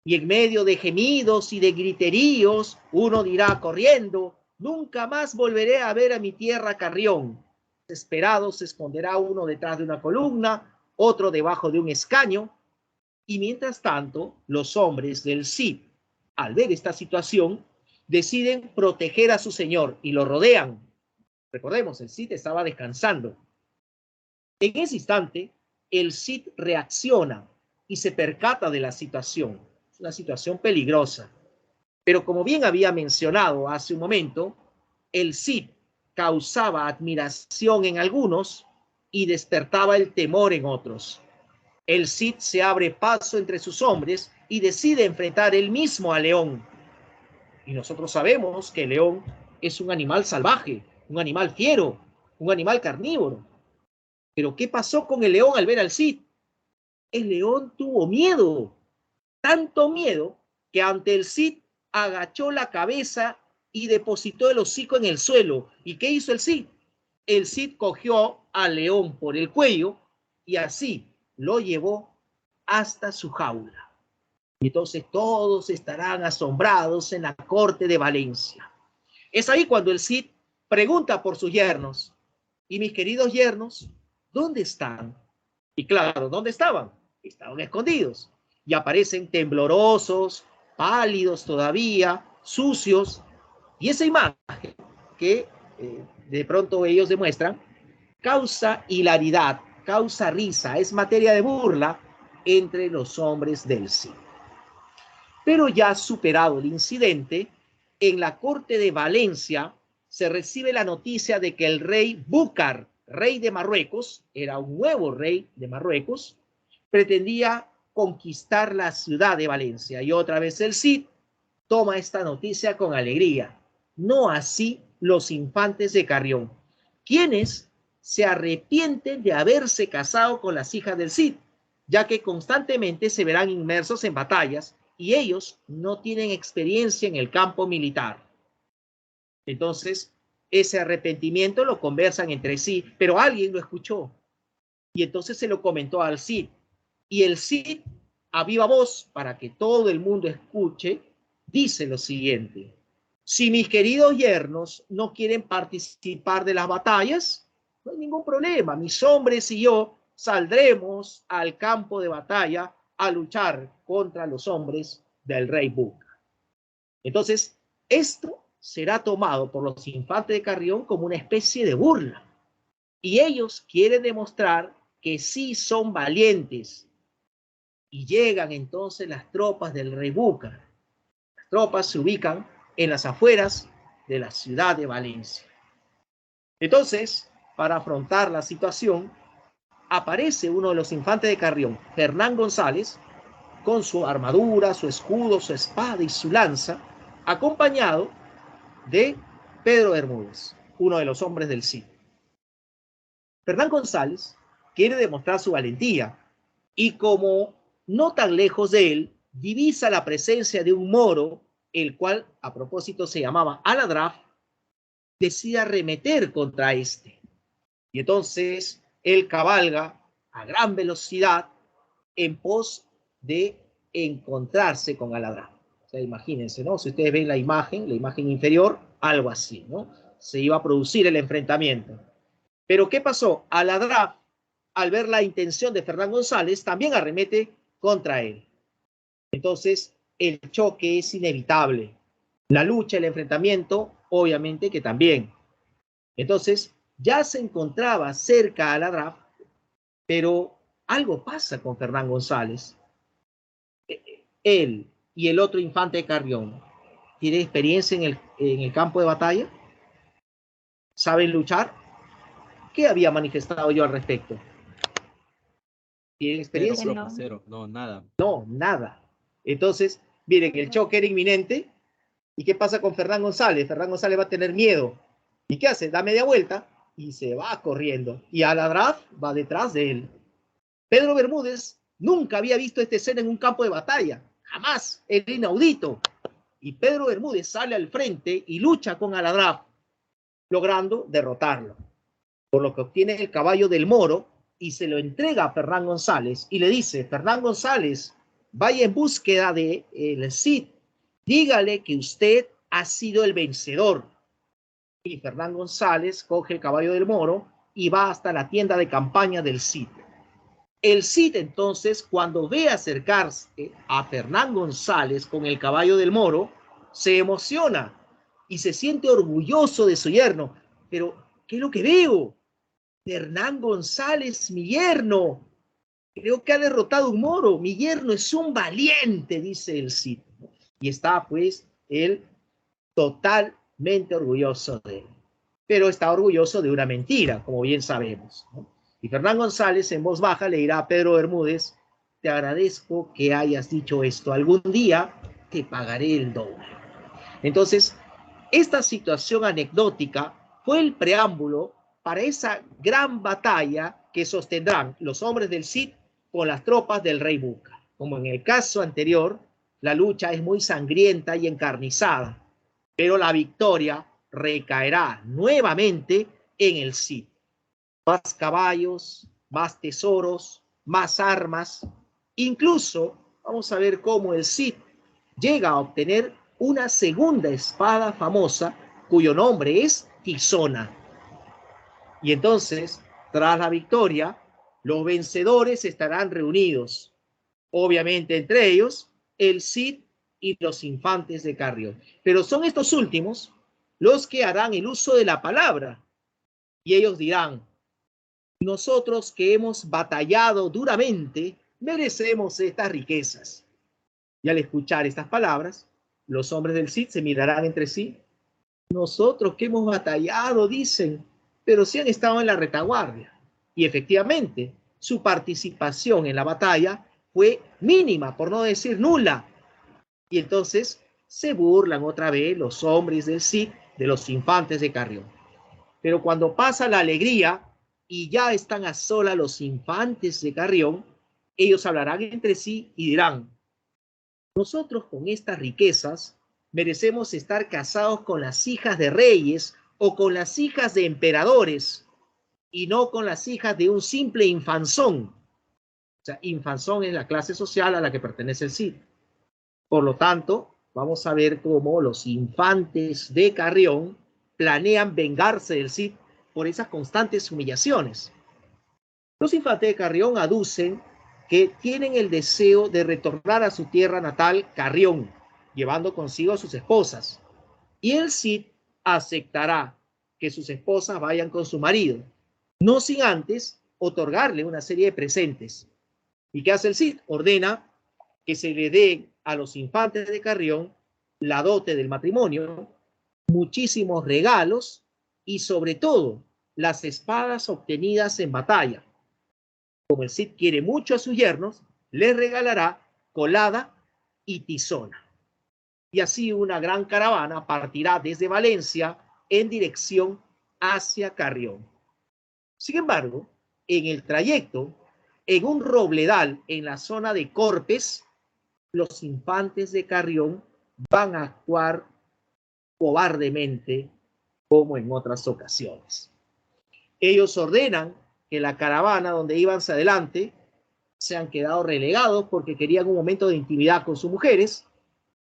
Y en medio de gemidos y de griteríos, uno dirá corriendo, nunca más volveré a ver a mi tierra Carrión. Desesperado se esconderá uno detrás de una columna, otro debajo de un escaño, y mientras tanto, los hombres del Cid, al ver esta situación, deciden proteger a su señor y lo rodean. Recordemos, el Cid estaba descansando. En ese instante, el Cid reacciona y se percata de la situación. Es una situación peligrosa. Pero como bien había mencionado hace un momento, el Cid causaba admiración en algunos y despertaba el temor en otros. El Cid se abre paso entre sus hombres y decide enfrentar él mismo al león. Y nosotros sabemos que el león es un animal salvaje, un animal fiero, un animal carnívoro. Pero ¿qué pasó con el león al ver al Cid? El león tuvo miedo, tanto miedo que ante el Cid agachó la cabeza y depositó el hocico en el suelo. ¿Y qué hizo el Cid? El Cid cogió al león por el cuello y así lo llevó hasta su jaula. Y entonces todos estarán asombrados en la corte de Valencia. Es ahí cuando el Cid pregunta por sus yernos. ¿Y mis queridos yernos, dónde están? Y claro, ¿dónde estaban? Estaban escondidos. Y aparecen temblorosos, pálidos todavía, sucios. Y esa imagen que de pronto ellos demuestran causa hilaridad causa risa, es materia de burla entre los hombres del Cid. Pero ya superado el incidente, en la corte de Valencia se recibe la noticia de que el rey Búcar, rey de Marruecos, era un nuevo rey de Marruecos, pretendía conquistar la ciudad de Valencia. Y otra vez el Cid toma esta noticia con alegría. No así los infantes de Carrión, quienes se arrepienten de haberse casado con las hijas del Cid, ya que constantemente se verán inmersos en batallas y ellos no tienen experiencia en el campo militar. Entonces, ese arrepentimiento lo conversan entre sí, pero alguien lo escuchó y entonces se lo comentó al Cid. Y el Cid, a viva voz, para que todo el mundo escuche, dice lo siguiente: si mis queridos yernos no quieren participar de las batallas, no hay ningún problema. Mis hombres y yo saldremos al campo de batalla a luchar contra los hombres del rey Búcar. Entonces, esto será tomado por los infantes de Carrión como una especie de burla. Y ellos quieren demostrar que sí son valientes. Y llegan entonces las tropas del rey Búcar. Las tropas se ubican en las afueras de la ciudad de Valencia. Entonces, para afrontar la situación, aparece uno de los infantes de Carrión, Fernán González, con su armadura, su escudo, su espada y su lanza, acompañado de Pedro Bermúdez, uno de los hombres del Cid. Fernán González quiere demostrar su valentía y, como no tan lejos de él, divisa la presencia de un moro, el cual a propósito se llamaba Aladraf, decide arremeter contra este. Y entonces él cabalga a gran velocidad en pos de encontrarse con Aladraf. O sea, imagínense, ¿no? Si ustedes ven la imagen inferior, algo así, ¿no? Se iba a producir el enfrentamiento. Pero ¿qué pasó? Aladraf, al ver la intención de Fernán González, también arremete contra él. Entonces, el choque es inevitable. La lucha, el enfrentamiento, obviamente que también. Entonces, ya se encontraba cerca a Aladraf, pero algo pasa con Fernán González. Él y el otro infante de Carrión, ¿tienen experiencia en el campo de batalla? ¿Saben luchar? ¿Qué había manifestado yo al respecto? ¿Tienen experiencia? Cero, No. profe, cero. No, nada. No, nada. Entonces, miren, el choque era inminente. ¿Y qué pasa con Fernán González? Fernán González va a tener miedo. ¿Y qué hace? Da media vuelta y se va corriendo. Y Aladraf va detrás de él. Pedro Bermúdez nunca había visto esta escena en un campo de batalla. Jamás. Era inaudito. Y Pedro Bermúdez sale al frente y lucha con Aladraf, logrando derrotarlo. Por lo que obtiene el caballo del moro y se lo entrega a Fernán González y le dice: Fernán González, vaya en búsqueda de el Cid. Dígale que usted ha sido el vencedor. Y Fernán González coge el caballo del moro y va hasta la tienda de campaña del Cid. El Cid entonces, cuando ve acercarse a Fernán González con el caballo del moro, se emociona y se siente orgulloso de su yerno. Pero, ¿qué es lo que veo? Fernán González, mi yerno. Creo que ha derrotado un moro. Mi yerno es un valiente, dice el Cid. Y está pues él totalmente orgulloso de él. Pero está orgulloso de una mentira, como bien sabemos, ¿no? Y Fernán González en voz baja le dirá a Pedro Bermúdez: te agradezco que hayas dicho esto. Algún día te pagaré el doble. Entonces, esta situación anecdótica fue el preámbulo para esa gran batalla que sostendrán los hombres del Cid con las tropas del rey Búcar. Como en el caso anterior, la lucha es muy sangrienta y encarnizada, pero la victoria recaerá nuevamente en el Cid. Más caballos, más tesoros, más armas. Incluso vamos a ver cómo el Cid llega a obtener una segunda espada famosa cuyo nombre es Tizona. Y entonces, tras la victoria, los vencedores estarán reunidos. Obviamente entre ellos el Cid y los infantes de Carrión. Pero son estos últimos los que harán el uso de la palabra. Y ellos dirán: Nosotros que hemos batallado duramente, merecemos estas riquezas. Y al escuchar estas palabras, los hombres del Cid se mirarán entre sí. Nosotros que hemos batallado, dicen, pero sí han estado en la retaguardia. Y efectivamente, su participación en la batalla fue mínima, por no decir nula. Y entonces se burlan otra vez los hombres del Cid de los infantes de Carrión. Pero cuando pasa la alegría y ya están a solas los infantes de Carrión, ellos hablarán entre sí y dirán: nosotros con estas riquezas merecemos estar casados con las hijas de reyes o con las hijas de emperadores y no con las hijas de un simple infanzón. O sea, infanzón es la clase social a la que pertenece el Cid. Por lo tanto, vamos a ver cómo los infantes de Carrión planean vengarse del Cid por esas constantes humillaciones. Los infantes de Carrión aducen que tienen el deseo de retornar a su tierra natal, Carrión, llevando consigo a sus esposas. Y el Cid aceptará que sus esposas vayan con su marido, no sin antes otorgarle una serie de presentes. ¿Y qué hace el Cid? Ordena que se le dé a los infantes de Carrión la dote del matrimonio, muchísimos regalos y sobre todo las espadas obtenidas en batalla. Como el Cid quiere mucho a sus yernos, les regalará colada y tizona. Y así una gran caravana partirá desde Valencia en dirección hacia Carrión. Sin embargo, en el trayecto, en un robledal en la zona de Corpes, los infantes de Carrión van a actuar cobardemente como en otras ocasiones. Ellos ordenan que la caravana donde iban hacia adelante se han quedado relegados porque querían un momento de intimidad con sus mujeres,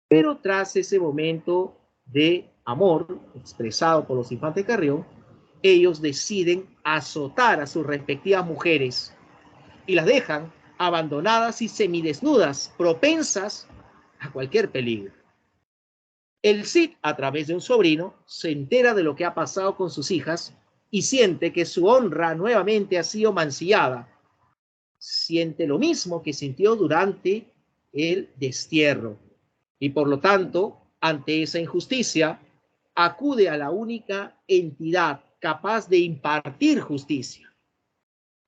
pero tras ese momento de amor expresado por los infantes de Carrión, ellos deciden azotar a sus respectivas mujeres y las dejan abandonadas y semidesnudas, propensas a cualquier peligro. El Cid, a través de un sobrino, se entera de lo que ha pasado con sus hijas y siente que su honra nuevamente ha sido mancillada. Siente lo mismo que sintió durante el destierro y por lo tanto, ante esa injusticia, acude a la única entidad capaz de impartir justicia.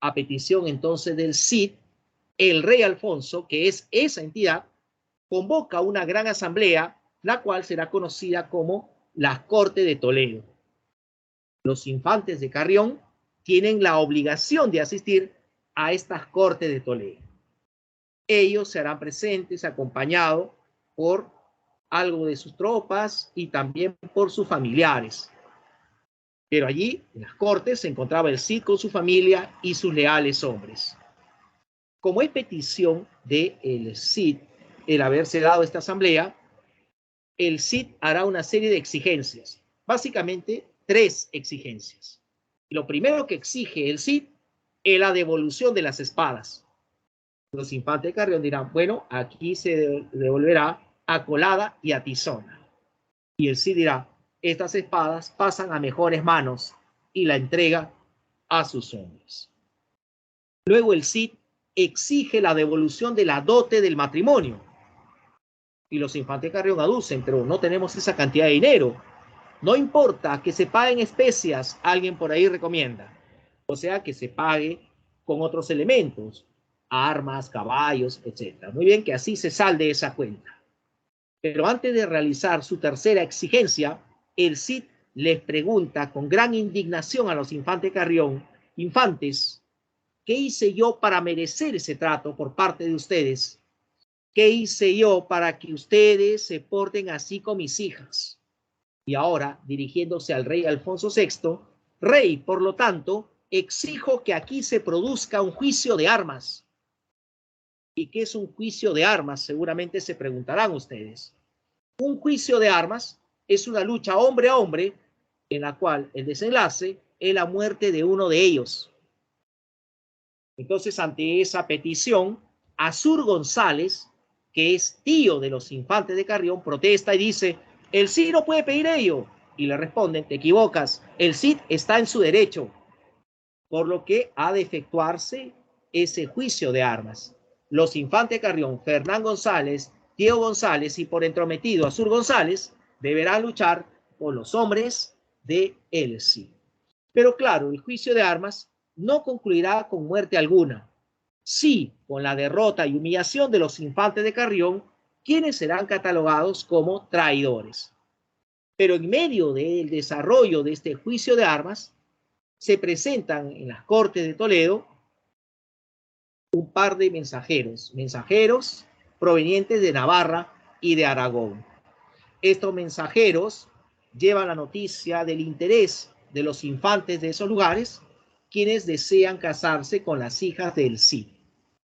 A petición entonces del Cid, el rey Alfonso, que es esa entidad, convoca una gran asamblea, la cual será conocida como la Corte de Toledo. Los infantes de Carrión tienen la obligación de asistir a estas Cortes de Toledo. Ellos se harán presentes acompañados por algo de sus tropas y también por sus familiares. Pero allí, en las Cortes, se encontraba el Cid con su familia y sus leales hombres. Como es petición del Cid el haberse dado esta asamblea, el Cid hará una serie de exigencias, básicamente 3 exigencias. Lo primero que exige el Cid es la devolución de las espadas. Los infantes de Carrión dirán: bueno, aquí se devolverá a colada y a tizona. Y el Cid dirá: estas espadas pasan a mejores manos, y la entrega a sus hombres. Luego el Cid exige la devolución de la dote del matrimonio. Y los infantes de Carrión aducen: pero no tenemos esa cantidad de dinero. No importa que se paguen especias, alguien por ahí recomienda. O sea, que se pague con otros elementos, armas, caballos, etc. Muy bien, que así se salde esa cuenta. Pero antes de realizar su tercera exigencia, el Cid les pregunta con gran indignación a los infantes de Carrión: infantes, ¿qué hice yo para merecer ese trato por parte de ustedes? ¿Qué hice yo para que ustedes se porten así con mis hijas? Y ahora, dirigiéndose al rey Alfonso VI, rey, por lo tanto, exijo que aquí se produzca un juicio de armas. ¿Y qué es un juicio de armas? Seguramente se preguntarán ustedes. Un juicio de armas es una lucha hombre a hombre en la cual el desenlace es la muerte de uno de ellos. Entonces, ante esa petición, Azur González, que es tío de los infantes de Carrión, protesta y dice: el Cid no puede pedir ello. Y le responden: te equivocas, el Cid está en su derecho. por lo que ha de efectuarse ese juicio de armas. Los infantes Carrión, Fernán González, Diego González y por entrometido Azur González deberán luchar por los hombres de el sí. Pero claro, el juicio de armas no concluirá con muerte alguna, sí con la derrota y humillación de los infantes de Carrión, quienes serán catalogados como traidores. Pero en medio del desarrollo de este juicio de armas, se presentan en las Cortes de Toledo un par de mensajeros provenientes de Navarra y de Aragón. Estos mensajeros llevan la noticia del interés de los infantes de esos lugares, quienes desean casarse con las hijas del Cid.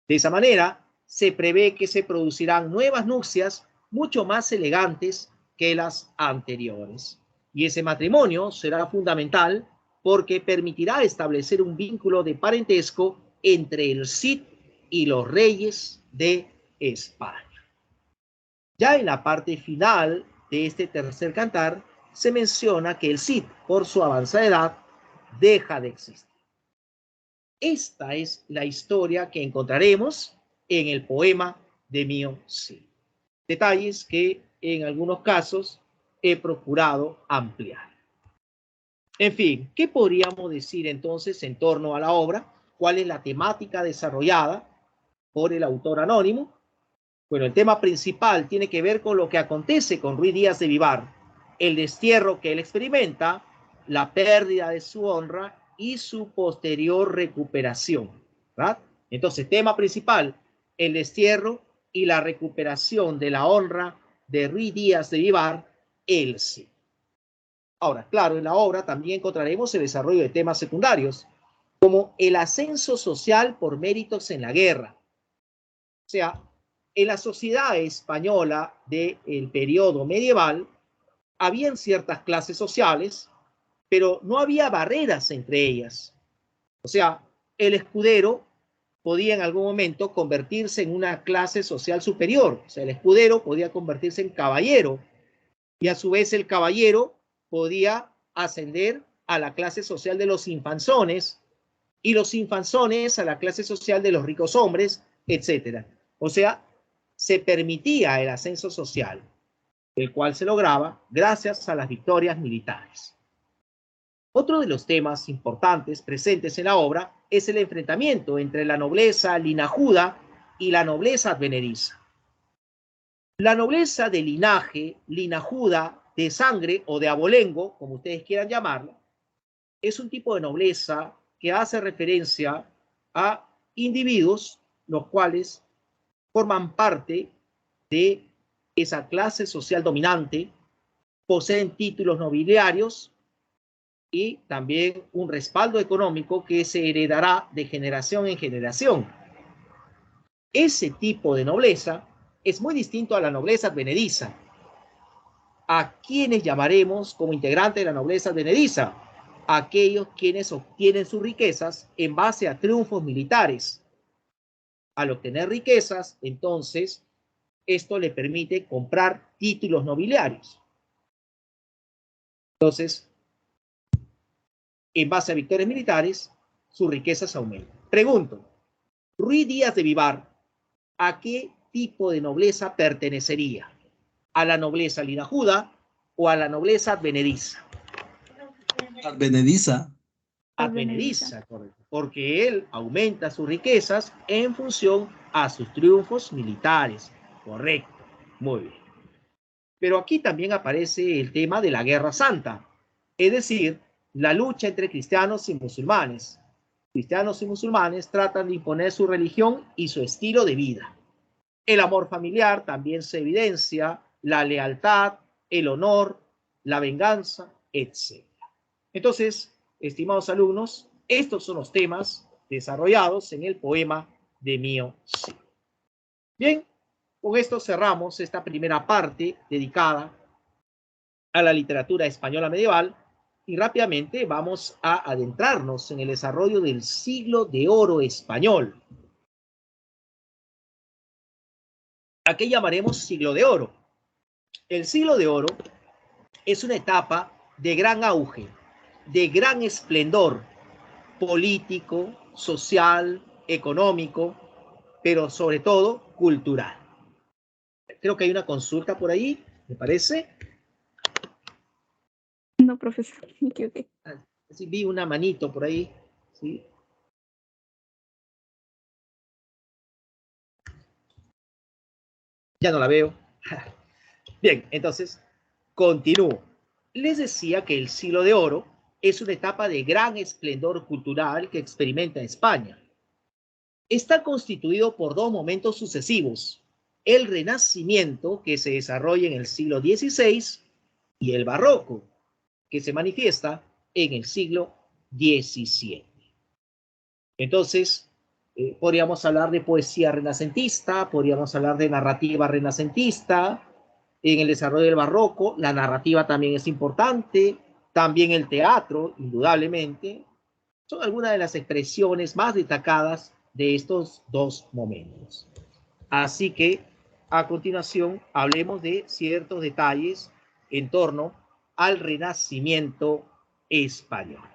De esa manera, se prevé que se producirán nuevas nupcias mucho más elegantes que las anteriores. Y ese matrimonio será fundamental porque permitirá establecer un vínculo de parentesco entre el Cid y los reyes de España. Ya en la parte final de este tercer cantar, se menciona que el Cid, por su avanzada edad, deja de existir. Esta es la historia que encontraremos en el poema de Mío Cid. Detalles que en algunos casos he procurado ampliar. En fin, ¿qué podríamos decir entonces en torno a la obra? ¿Cuál es la temática desarrollada por el autor anónimo? Bueno, el tema principal tiene que ver con lo que acontece con Ruiz Díaz de Vivar, el destierro que él experimenta, la pérdida de su honra y su posterior recuperación, ¿verdad? Entonces, tema principal, el destierro y la recuperación de la honra de Ruiz Díaz de Vivar, el Cid. Ahora, claro, en la obra también encontraremos el desarrollo de temas secundarios, como el ascenso social por méritos en la guerra. O sea, en la sociedad española del periodo medieval, habían ciertas clases sociales, pero no había barreras entre ellas. O sea, el escudero podía en algún momento convertirse en una clase social superior. O sea, el escudero podía convertirse en caballero y a su vez el caballero podía ascender a la clase social de los infanzones y los infanzones a la clase social de los ricos hombres, etc. O sea, se permitía el ascenso social, el cual se lograba gracias a las victorias militares. Otro de los temas importantes presentes en la obra es el enfrentamiento entre la nobleza linajuda y la nobleza advenediza. La nobleza de linaje, linajuda, de sangre o de abolengo, como ustedes quieran llamarla, es un tipo de nobleza que hace referencia a individuos los cuales forman parte de esa clase social dominante, poseen títulos nobiliarios y también un respaldo económico que se heredará de generación en generación. Ese tipo de nobleza es muy distinto a la nobleza advenediza. ¿A quienes llamaremos como integrantes de la nobleza advenediza? Aquellos quienes obtienen sus riquezas en base a triunfos militares. Al obtener riquezas, entonces, esto le permite comprar títulos nobiliarios. Entonces, en base a victorias militares, sus riquezas aumentan. Pregunto, Ruiz Díaz de Vivar, ¿a qué tipo de nobleza pertenecería? ¿A la nobleza linajuda o a la nobleza advenediza? Advenediza. Advenediza, correcto, porque él aumenta sus riquezas en función a sus triunfos militares. Correcto, muy bien. Pero aquí también aparece el tema de la Guerra Santa, es decir, la lucha entre cristianos y musulmanes. Cristianos y musulmanes tratan de imponer su religión y su estilo de vida. El amor familiar también se evidencia, la lealtad, el honor, la venganza, etc. Entonces, estimados alumnos, estos son los temas desarrollados en el poema de Mío Cid. Bien, con esto cerramos esta primera parte dedicada a la literatura española medieval y rápidamente vamos a adentrarnos en el desarrollo del siglo de oro español. ¿A qué llamaremos siglo de oro? El siglo de oro es una etapa de gran auge, de gran esplendor, político, social, económico, pero sobre todo cultural. Creo que hay una consulta por ahí, ¿me parece? No, profesor, me equivoqué. Sí, vi una manito por ahí, ¿sí? Ya no la veo. Bien, entonces, continúo. Les decía que el Siglo de Oro es una etapa de gran esplendor cultural que experimenta España. Está constituido por dos momentos sucesivos: el Renacimiento, que se desarrolla en el siglo XVI, y el Barroco, que se manifiesta en el siglo XVII. Entonces, podríamos hablar de poesía renacentista, podríamos hablar de narrativa renacentista. En el desarrollo del barroco, la narrativa también es importante, también el teatro, indudablemente. Son algunas de las expresiones más destacadas de estos dos momentos. Así que, a continuación, hablemos de ciertos detalles en torno al Renacimiento español.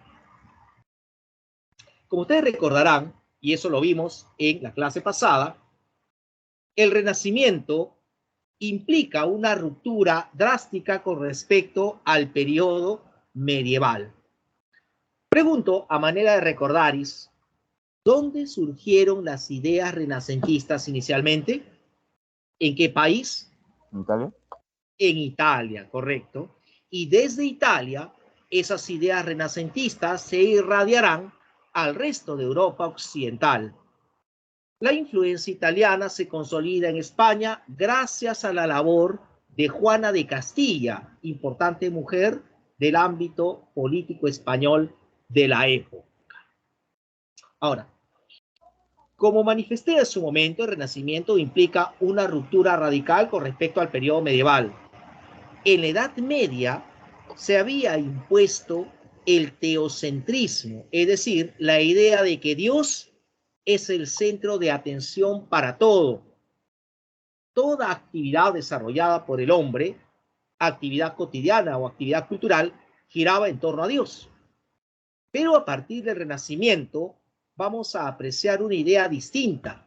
Como ustedes recordarán, y eso lo vimos en la clase pasada, el Renacimiento implica una ruptura drástica con respecto al periodo medieval. Pregunto, a manera de recordaris, ¿dónde surgieron las ideas renacentistas inicialmente? ¿En qué país? ¿En Italia? En Italia, correcto. Y desde Italia, esas ideas renacentistas se irradiarán al resto de Europa occidental. La influencia italiana se consolida en España gracias a la labor de Juana de Castilla, importante mujer del ámbito político español de la época. Ahora, como manifesté en su momento, el Renacimiento implica una ruptura radical con respecto al periodo medieval. En la Edad Media se había impuesto el teocentrismo, es decir, la idea de que Dios es el centro de atención para todo. Toda actividad desarrollada por el hombre, actividad cotidiana o actividad cultural, giraba en torno a Dios. Pero a partir del Renacimiento vamos a apreciar una idea distinta.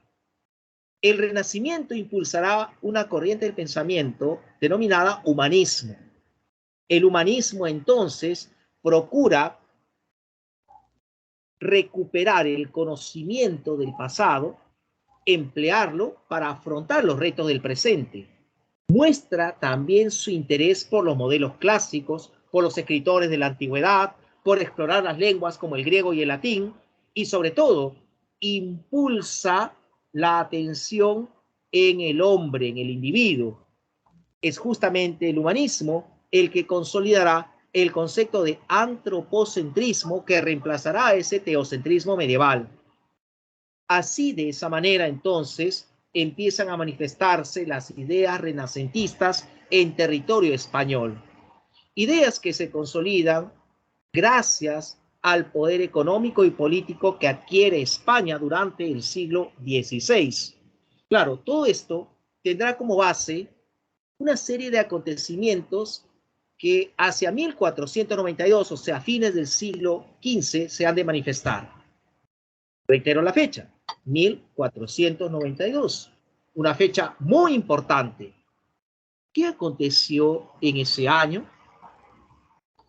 El Renacimiento impulsará una corriente del pensamiento denominada humanismo. El humanismo entonces procura recuperar el conocimiento del pasado, emplearlo para afrontar los retos del presente. Muestra también su interés por los modelos clásicos, por los escritores de la antigüedad, por explorar las lenguas como el griego y el latín, y sobre todo impulsa la atención en el hombre, en el individuo. Es justamente el humanismo el que consolidará el concepto de antropocentrismo que reemplazará a ese teocentrismo medieval. Así, de esa manera, entonces, empiezan a manifestarse las ideas renacentistas en territorio español. Ideas que se consolidan gracias al poder económico y político que adquiere España durante el siglo XVI. Claro, todo esto tendrá como base una serie de acontecimientos que hacia 1492, o sea, fines del siglo XV, se han de manifestar. Reitero la fecha, 1492, una fecha muy importante. ¿Qué aconteció en ese año?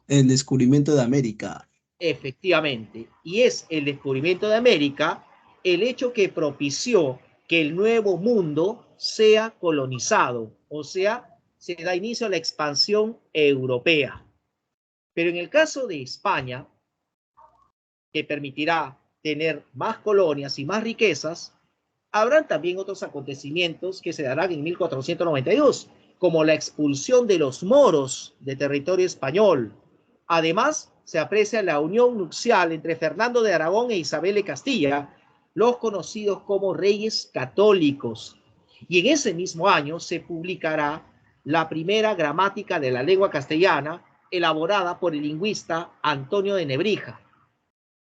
El descubrimiento de América. Efectivamente, y es el descubrimiento de América el hecho que propició que el nuevo mundo sea colonizado, o sea, se da inicio a la expansión europea. Pero en el caso de España, que permitirá tener más colonias y más riquezas, habrán también otros acontecimientos que se darán en 1492, como la expulsión de los moros de territorio español. Además, se aprecia la unión nupcial entre Fernando de Aragón e Isabel de Castilla, los conocidos como reyes católicos. Y en ese mismo año se publicará la primera gramática de la lengua castellana, elaborada por el lingüista Antonio de Nebrija.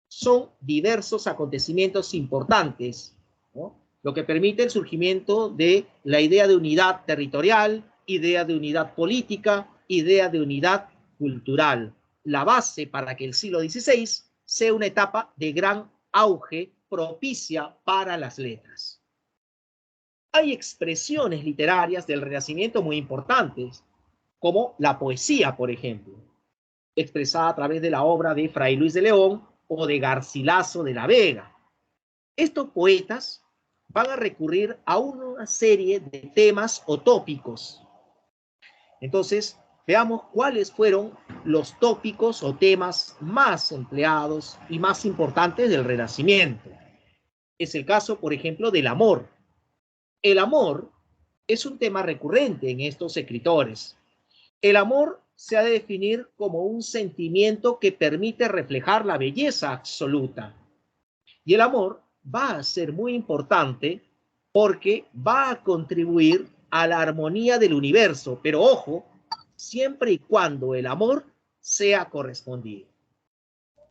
Son diversos acontecimientos importantes, ¿no?, lo que permite el surgimiento de la idea de unidad territorial, idea de unidad política, idea de unidad cultural, la base para que el siglo XVI sea una etapa de gran auge propicia para las letras. Hay expresiones literarias del Renacimiento muy importantes, como la poesía, por ejemplo, expresada a través de la obra de Fray Luis de León o de Garcilaso de la Vega. Estos poetas van a recurrir a una serie de temas o tópicos. Entonces, veamos cuáles fueron los tópicos o temas más empleados y más importantes del Renacimiento. Es el caso, por ejemplo, del amor. El amor es un tema recurrente en estos escritores. El amor se ha de definir como un sentimiento que permite reflejar la belleza absoluta. Y el amor va a ser muy importante porque va a contribuir a la armonía del universo, pero ojo, siempre y cuando el amor sea correspondido.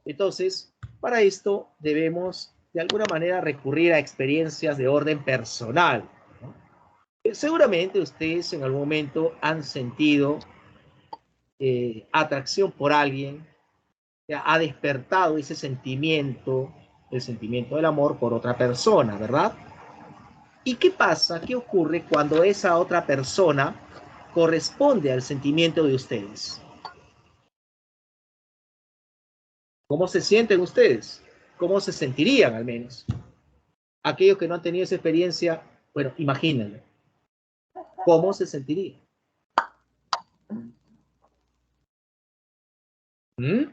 Entonces, para esto debemos de alguna manera recurrir a experiencias de orden personal, ¿no? Seguramente ustedes en algún momento han sentido atracción por alguien, ha despertado ese sentimiento, el sentimiento del amor por otra persona, ¿verdad? ¿Y qué pasa? ¿Qué ocurre cuando esa otra persona corresponde al sentimiento de ustedes? ¿Cómo se sienten ustedes? ¿Cómo se sentirían al menos? Aquellos que no han tenido esa experiencia, bueno, imagínenlo. ¿Cómo se sentirían? ¿Mm?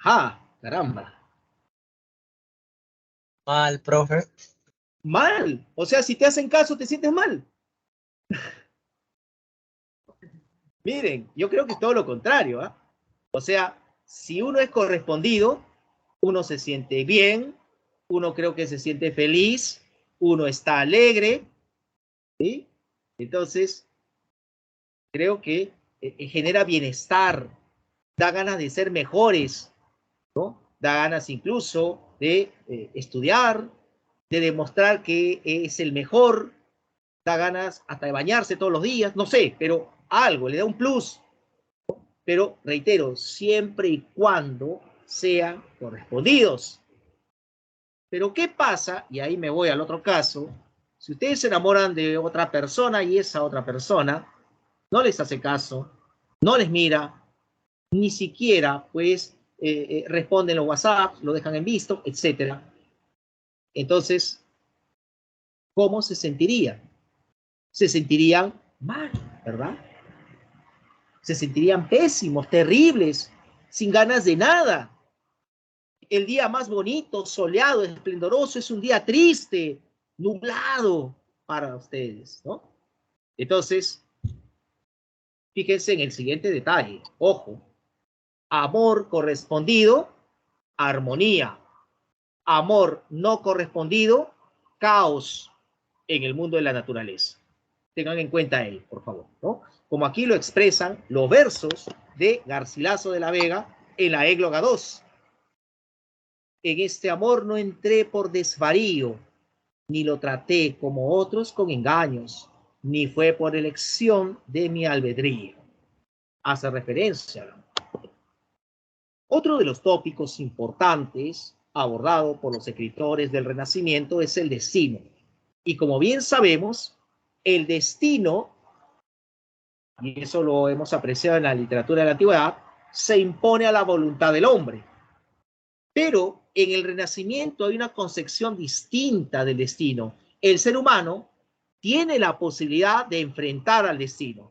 ¡Ah, caramba! Mal, profe. Mal. O sea, si te hacen caso, te sientes mal. Miren, yo creo que es todo lo contrario, ¿eh? O sea, si uno es correspondido, uno se siente bien, uno creo que se siente feliz, uno está alegre, ¿sí? Entonces, creo que genera bienestar, da ganas de ser mejores, ¿no? Da ganas incluso de estudiar, de demostrar que es el mejor, da ganas hasta de bañarse todos los días, no sé, pero algo, le da un plus. Pero, reitero, siempre y cuando sean correspondidos. Pero, ¿qué pasa? Y ahí me voy al otro caso. Si ustedes se enamoran de otra persona y esa otra persona no les hace caso, no les mira, ni siquiera, pues, responden los WhatsApp, lo dejan en visto, etc. Entonces, ¿cómo se sentirían? Se sentirían mal, ¿verdad? Se sentirían pésimos, terribles, sin ganas de nada. El día más bonito, soleado, esplendoroso, es un día triste, nublado para ustedes, ¿no? Entonces, fíjense en el siguiente detalle. Ojo, amor correspondido, armonía. Amor no correspondido, caos en el mundo de la naturaleza. Tengan en cuenta él, por favor, ¿no? Como aquí lo expresan los versos de Garcilaso de la Vega en la Égloga 2. En este amor no entré por desvarío, ni lo traté como otros con engaños, ni fue por elección de mi albedrío. Hace referencia, ¿no? Otro de los tópicos importantes abordado por los escritores del Renacimiento es el destino. Y como bien sabemos, el destino, y eso lo hemos apreciado en la literatura de la antigüedad, se impone a la voluntad del hombre. Pero en el Renacimiento hay una concepción distinta del destino. El ser humano tiene la posibilidad de enfrentar al destino.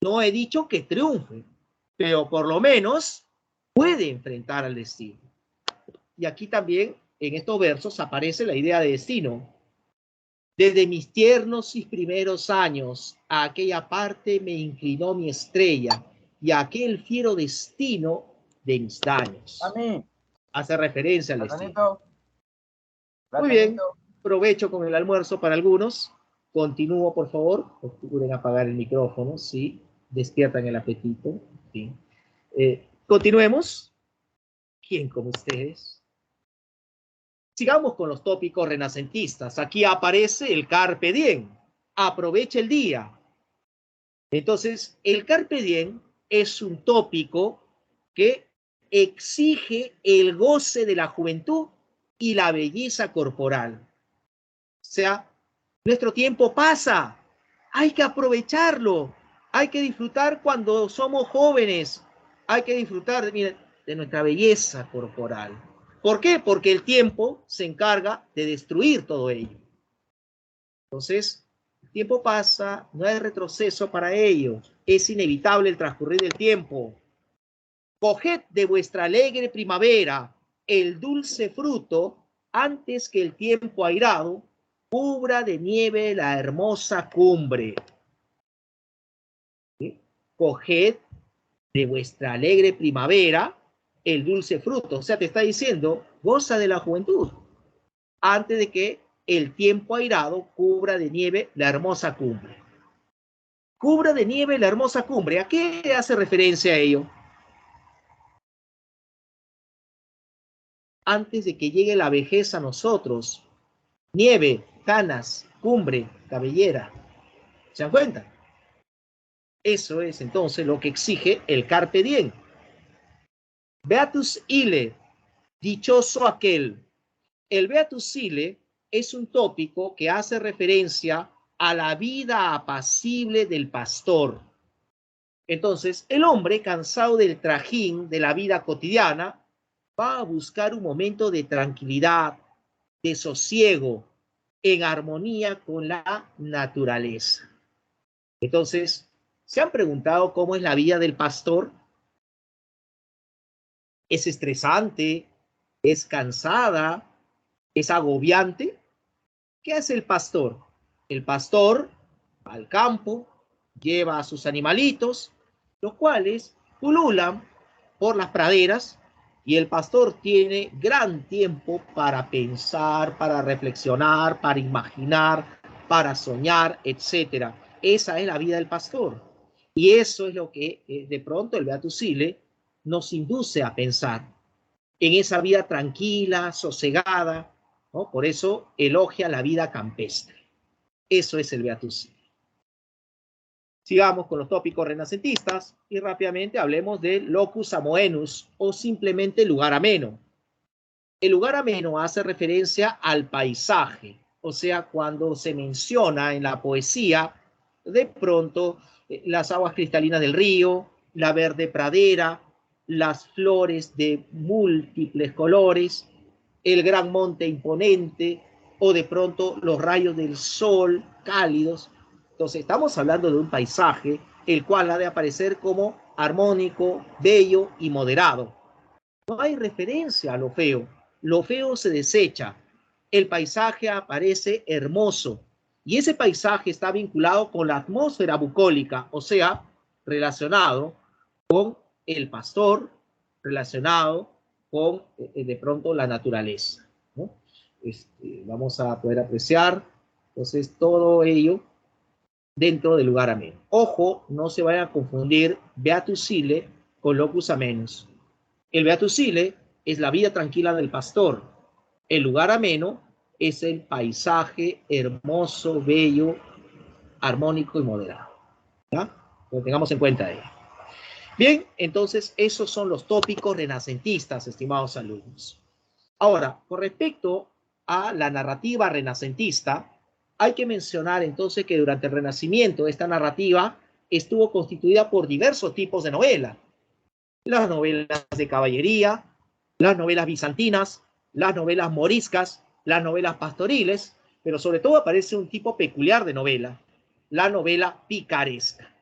No he dicho que triunfe, pero por lo menos puede enfrentar al destino. Y aquí también en estos versos aparece la idea de destino. Desde mis tiernos y primeros años, a aquella parte me inclinó mi estrella y a aquel fiero destino de mis daños. Mami, Hace referencia al destino. platanito. Muy bien, provecho con el almuerzo para algunos. Continúo, por favor. Procuren apagar el micrófono, sí. Despiertan el apetito. Sí. Continuemos. ¿Quién como ustedes? Sigamos con los tópicos renacentistas. Aquí aparece el carpe diem. Aprovecha el día. Entonces, el carpe diem es un tópico que exige el goce de la juventud y la belleza corporal. O sea, nuestro tiempo pasa, hay que aprovecharlo, hay que disfrutar cuando somos jóvenes, hay que disfrutar, miren, de nuestra belleza corporal. ¿Por qué? Porque el tiempo se encarga de destruir todo ello. Entonces, el tiempo pasa, no hay retroceso para ello, es inevitable el transcurrir del tiempo. Coged de vuestra alegre primavera el dulce fruto antes que el tiempo airado cubra de nieve la hermosa cumbre. ¿Sí? Coged de vuestra alegre primavera el dulce fruto. O sea, te está diciendo, goza de la juventud antes de que el tiempo airado cubra de nieve la hermosa cumbre. Cubra de nieve la hermosa cumbre. ¿A qué hace referencia a ello? Antes de que llegue la vejez a nosotros, nieve, canas, cumbre, cabellera. ¿Se dan cuenta? Eso es entonces lo que exige el Carpe Diem. Beatus ille, dichoso aquel. El Beatus ille es un tópico que hace referencia a la vida apacible del pastor. Entonces, el hombre cansado del trajín de la vida cotidiana va a buscar un momento de tranquilidad, de sosiego, en armonía con la naturaleza. Entonces, ¿se han preguntado cómo es la vida del pastor? ¿Es estresante? ¿Es cansada? ¿Es agobiante? ¿Qué hace el pastor? El pastor va al campo, lleva a sus animalitos, los cuales pululan por las praderas, y el pastor tiene gran tiempo para pensar, para reflexionar, para imaginar, para soñar, etc. Esa es la vida del pastor. Y eso es lo que de pronto el Beatus ille nos induce a pensar en esa vida tranquila, sosegada, ¿no? Por eso elogia la vida campestre. Eso es el Beatus ille. Sigamos con los tópicos renacentistas y rápidamente hablemos del locus amoenus o simplemente lugar ameno. El lugar ameno hace referencia al paisaje, o sea, cuando se menciona en la poesía, de pronto las aguas cristalinas del río, la verde pradera, las flores de múltiples colores, el gran monte imponente o de pronto los rayos del sol cálidos. Entonces estamos hablando de un paisaje el cual ha de aparecer como armónico, bello y moderado. No hay referencia a lo feo. Lo feo se desecha. El paisaje aparece hermoso. Y ese paisaje está vinculado con la atmósfera bucólica, o sea, relacionado con el pastor, relacionado con de pronto la naturaleza, ¿no? Vamos a poder apreciar entonces todo ello dentro del lugar ameno. Ojo, no se vayan a confundir Beatus ille con locus amenus. El Beatus ille es la vida tranquila del pastor. El lugar ameno es el paisaje hermoso, bello, armónico y moderado. ¿Ya? Lo tengamos en cuenta ahí. Bien, entonces esos son los tópicos renacentistas, estimados alumnos. Ahora, con respecto a la narrativa renacentista, hay que mencionar entonces que durante el Renacimiento esta narrativa estuvo constituida por diversos tipos de novela. Las novelas de caballería, las novelas bizantinas, las novelas moriscas, las novelas pastoriles, pero sobre todo aparece un tipo peculiar de novela, la novela picaresca.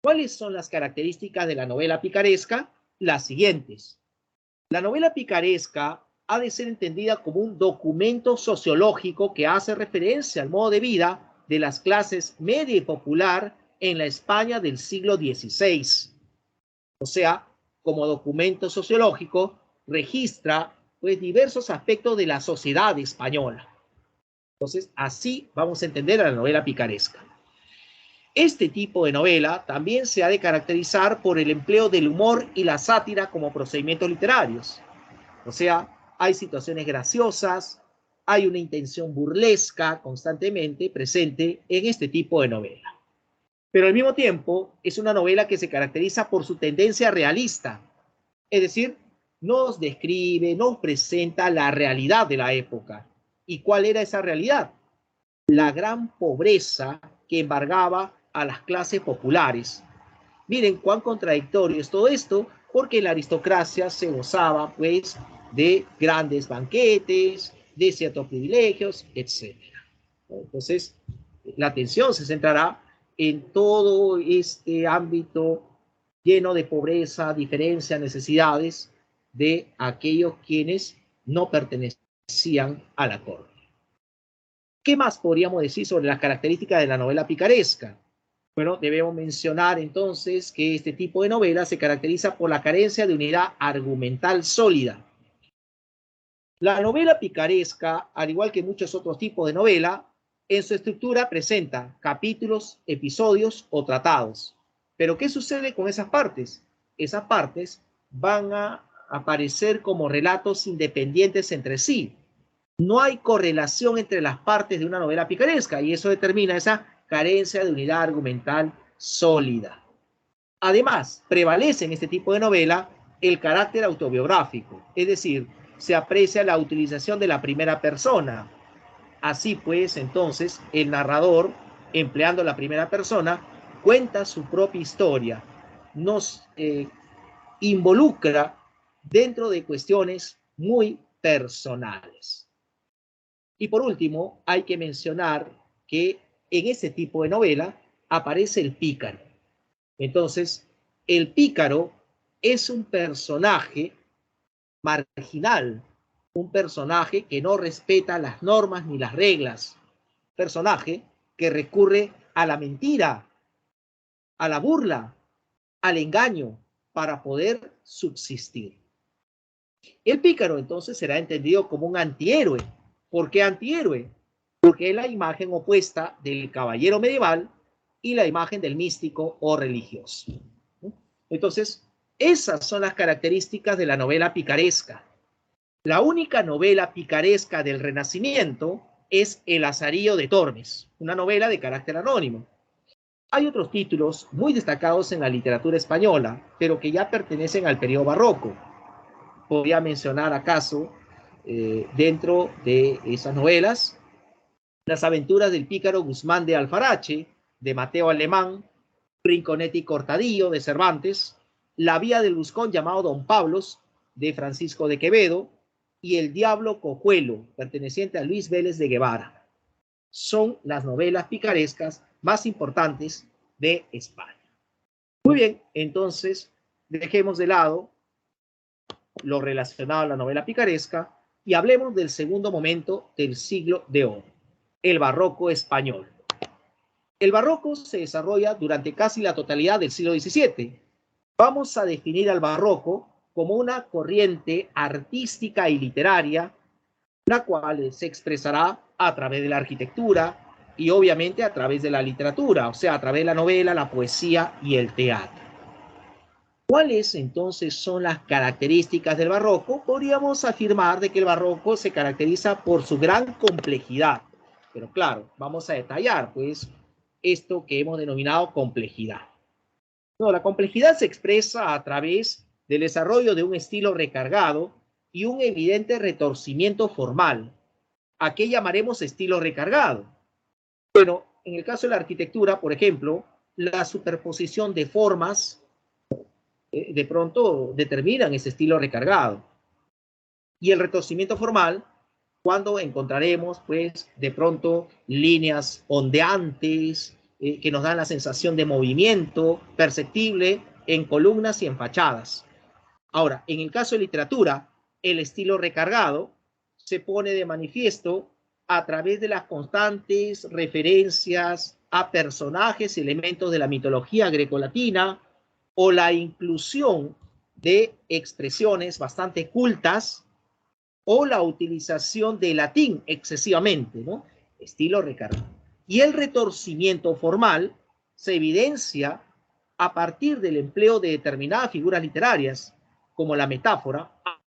¿Cuáles son las características de la novela picaresca? Las siguientes. La novela picaresca ha de ser entendida como un documento sociológico que hace referencia al modo de vida de las clases media y popular en la España del siglo XVI. O sea, como documento sociológico, registra pues diversos aspectos de la sociedad española. Entonces, así vamos a entender a la novela picaresca. Este tipo de novela también se ha de caracterizar por el empleo del humor y la sátira como procedimientos literarios. O sea, hay situaciones graciosas, hay una intención burlesca constantemente presente en este tipo de novela. Pero al mismo tiempo es una novela que se caracteriza por su tendencia realista, Es decir, nos describe, nos presenta la realidad de la época. ¿Y cuál era esa realidad? La gran pobreza que embargaba a las clases populares. Miren cuán contradictorio es todo esto, porque la aristocracia se gozaba, pues, de grandes banquetes, de ciertos privilegios, etc. Entonces, la atención se centrará en todo este ámbito lleno de pobreza, diferencia, necesidades de aquellos quienes no pertenecían a la corte. ¿Qué más podríamos decir sobre las características de la novela picaresca? Bueno, debemos mencionar entonces que este tipo de novela se caracteriza por la carencia de unidad argumental sólida. La novela picaresca, al igual que muchos otros tipos de novela, en su estructura presenta capítulos, episodios o tratados. Pero ¿qué sucede con esas partes? Esas partes van a aparecer como relatos independientes entre sí. No hay correlación entre las partes de una novela picaresca y eso determina esa carencia de unidad argumental sólida. Además, prevalece en este tipo de novela el carácter autobiográfico, es decir, se aprecia la utilización de la primera persona. Así pues, entonces, el narrador, empleando la primera persona, cuenta su propia historia, nos involucra dentro de cuestiones muy personales. Y por último, hay que mencionar que en ese tipo de novela aparece el pícaro. Entonces, el pícaro es un personaje marginal, un personaje que no respeta las normas ni las reglas, personaje que recurre a la mentira, a la burla, al engaño para poder subsistir. El pícaro entonces será entendido como un antihéroe. ¿Por qué antihéroe? Porque es la imagen opuesta del caballero medieval y la imagen del místico o religioso. Entonces, esas son las características de la novela picaresca. La única novela picaresca del Renacimiento es El Lazarillo de Tormes, una novela de carácter anónimo. Hay otros títulos muy destacados en la literatura española, pero que ya pertenecen al periodo barroco. Podría mencionar acaso, dentro de esas novelas, Las aventuras del pícaro Guzmán de Alfarache, de Mateo Alemán, Rinconetti y Cortadillo, de Cervantes, La vía del Buscón llamado Don Pablos, de Francisco de Quevedo, y El Diablo Cojuelo, perteneciente a Luis Vélez de Guevara. Son las novelas picarescas más importantes de España. Muy bien, entonces dejemos de lado lo relacionado a la novela picaresca y hablemos del segundo momento del siglo de oro, el barroco español. El barroco se desarrolla durante casi la totalidad del siglo XVII. Vamos a definir al barroco como una corriente artística y literaria, la cual se expresará a través de la arquitectura y obviamente a través de la literatura, o sea, a través de la novela, la poesía y el teatro. ¿Cuáles entonces son las características del barroco? Podríamos afirmar de que el barroco se caracteriza por su gran complejidad. Pero claro, vamos a detallar pues esto que hemos denominado complejidad. No, la complejidad se expresa a través del desarrollo de un estilo recargado y un evidente retorcimiento formal. ¿A qué llamaremos estilo recargado? Bueno, en el caso de la arquitectura, por ejemplo, la superposición de formas de pronto determinan ese estilo recargado. Y el retorcimiento formal, cuando encontraremos, pues, de pronto líneas ondeantes que nos dan la sensación de movimiento perceptible en columnas y en fachadas. Ahora, en el caso de literatura, el estilo recargado se pone de manifiesto a través de las constantes referencias a personajes y elementos de la mitología grecolatina, o la inclusión de expresiones bastante cultas o la utilización de latín excesivamente, ¿no? Estilo recargado. Y el retorcimiento formal se evidencia a partir del empleo de determinadas figuras literarias, como la metáfora.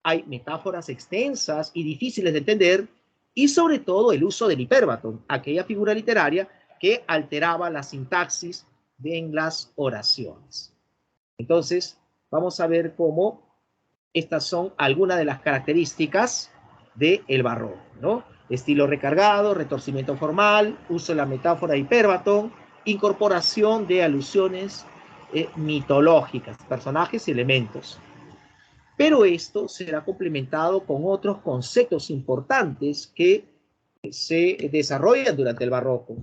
Hay metáforas extensas y difíciles de entender, y sobre todo el uso del hipérbaton, aquella figura literaria que alteraba la sintaxis en las oraciones. Entonces, vamos a ver cómo Estas son algunas de las características del barroco, ¿no? Estilo recargado, retorcimiento formal, uso de la metáfora hipérbaton, incorporación de alusiones mitológicas, personajes y elementos. Pero esto será complementado con otros conceptos importantes que se desarrollan durante el barroco,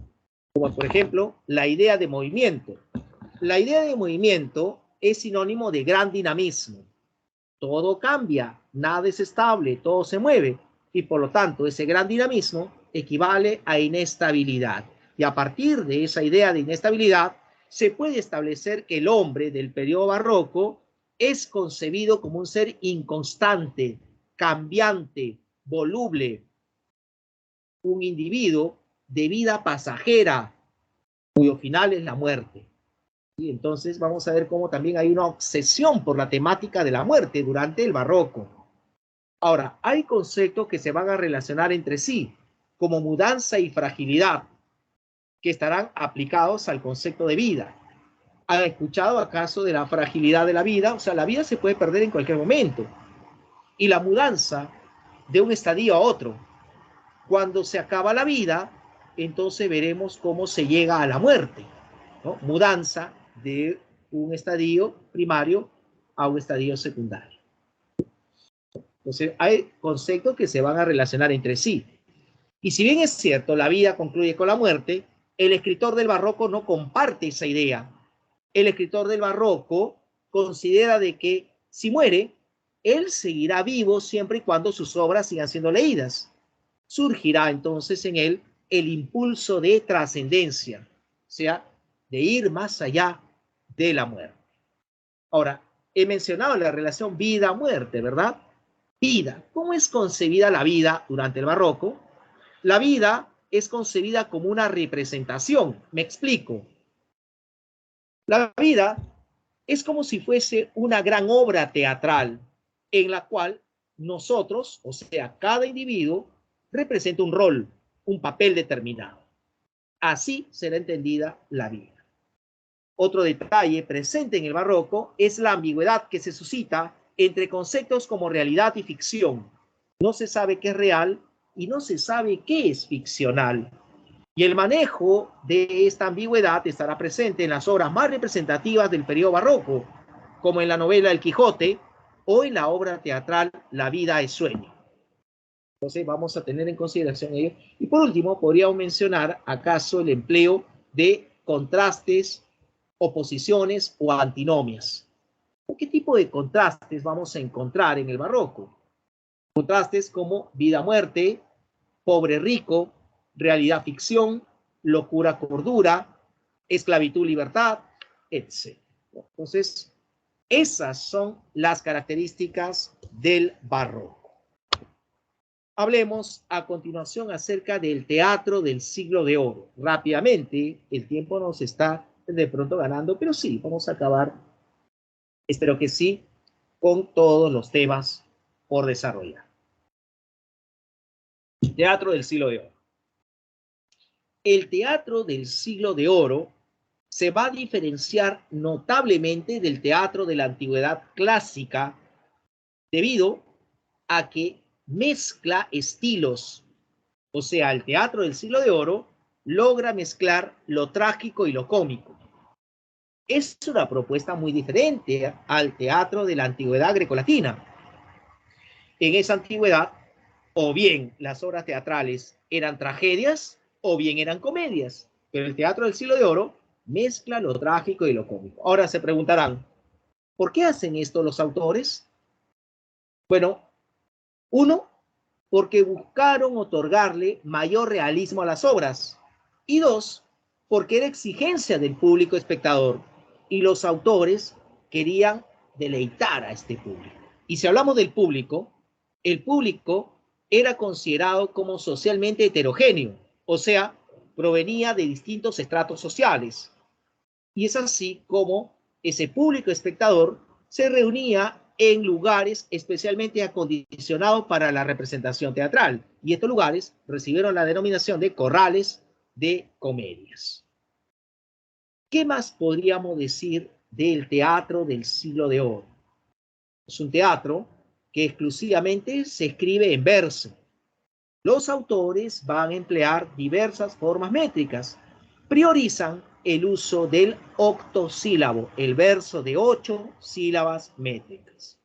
como por ejemplo la idea de movimiento. La idea de movimiento es sinónimo de gran dinamismo. Todo cambia, nada es estable, todo se mueve, y por lo tanto ese gran dinamismo equivale a inestabilidad. Y a partir de esa idea de inestabilidad se puede establecer que el hombre del periodo barroco es concebido como un ser inconstante, cambiante, voluble, un individuo de vida pasajera, cuyo final es la muerte. Y entonces vamos a ver cómo también hay una obsesión por la temática de la muerte durante el barroco. Ahora, hay conceptos que se van a relacionar entre sí, como mudanza y fragilidad, que estarán aplicados al concepto de vida. ¿Han escuchado acaso de la fragilidad de la vida? O sea, la vida se puede perder en cualquier momento. Y la mudanza de un estadio a otro. Cuando se acaba la vida, entonces veremos cómo se llega a la muerte, ¿no? Mudanza de un estadio primario a un estadio secundario. Entonces, hay conceptos que se van a relacionar entre sí. Y si bien es cierto, la vida concluye con la muerte, el escritor del barroco no comparte esa idea. El escritor del barroco considera de que si muere, él seguirá vivo siempre y cuando sus obras sigan siendo leídas. Surgirá entonces en él el impulso de trascendencia, o sea, de ir más allá de la muerte. Ahora, he mencionado la relación vida-muerte, ¿verdad? Vida. ¿Cómo es concebida la vida durante el barroco? La vida es concebida como una representación. Me explico. La vida es como si fuese una gran obra teatral en la cual nosotros, o sea, cada individuo, representa un rol, un papel determinado. Así será entendida la vida. Otro detalle presente en el barroco es la ambigüedad que se suscita entre conceptos como realidad y ficción. No se sabe qué es real y no se sabe qué es ficcional. Y el manejo de esta ambigüedad estará presente en las obras más representativas del periodo barroco, como en la novela El Quijote o en la obra teatral La vida es sueño. Entonces vamos a tener en consideración ello. Y por último, podríamos mencionar acaso el empleo de contrastes, oposiciones o antinomias. ¿Qué tipo de contrastes vamos a encontrar en el barroco? Contrastes como vida-muerte, pobre-rico, realidad-ficción, locura-cordura, esclavitud-libertad, etc. Entonces, esas son las características del barroco. Hablemos a continuación acerca del teatro del siglo de oro. Rápidamente, el tiempo nos está de pronto ganando, pero sí, vamos a acabar, espero que sí, con todos los temas por desarrollar. Teatro del siglo de oro. El teatro del siglo de oro se va a diferenciar notablemente del teatro de la antigüedad clásica debido a que mezcla estilos. O sea, el teatro del siglo de oro logra mezclar lo trágico y lo cómico. Es una propuesta muy diferente al teatro de la antigüedad grecolatina. En esa antigüedad, o bien las obras teatrales eran tragedias o bien eran comedias, pero el teatro del siglo de oro mezcla lo trágico y lo cómico. Ahora se preguntarán, ¿por qué hacen esto los autores? Bueno, uno, porque buscaron otorgarle mayor realismo a las obras, y dos, porque era exigencia del público espectador y los autores querían deleitar a este público. Y si hablamos del público, el público era considerado como socialmente heterogéneo, o sea, provenía de distintos estratos sociales. Y es así como ese público espectador se reunía en lugares especialmente acondicionados para la representación teatral. Y estos lugares recibieron la denominación de corrales de comedias. ¿Qué más podríamos decir del teatro del siglo de oro? Es un teatro que exclusivamente se escribe en verso. Los autores van a emplear diversas formas métricas. Priorizan el uso del octosílabo, el verso de 8 sílabas métricas.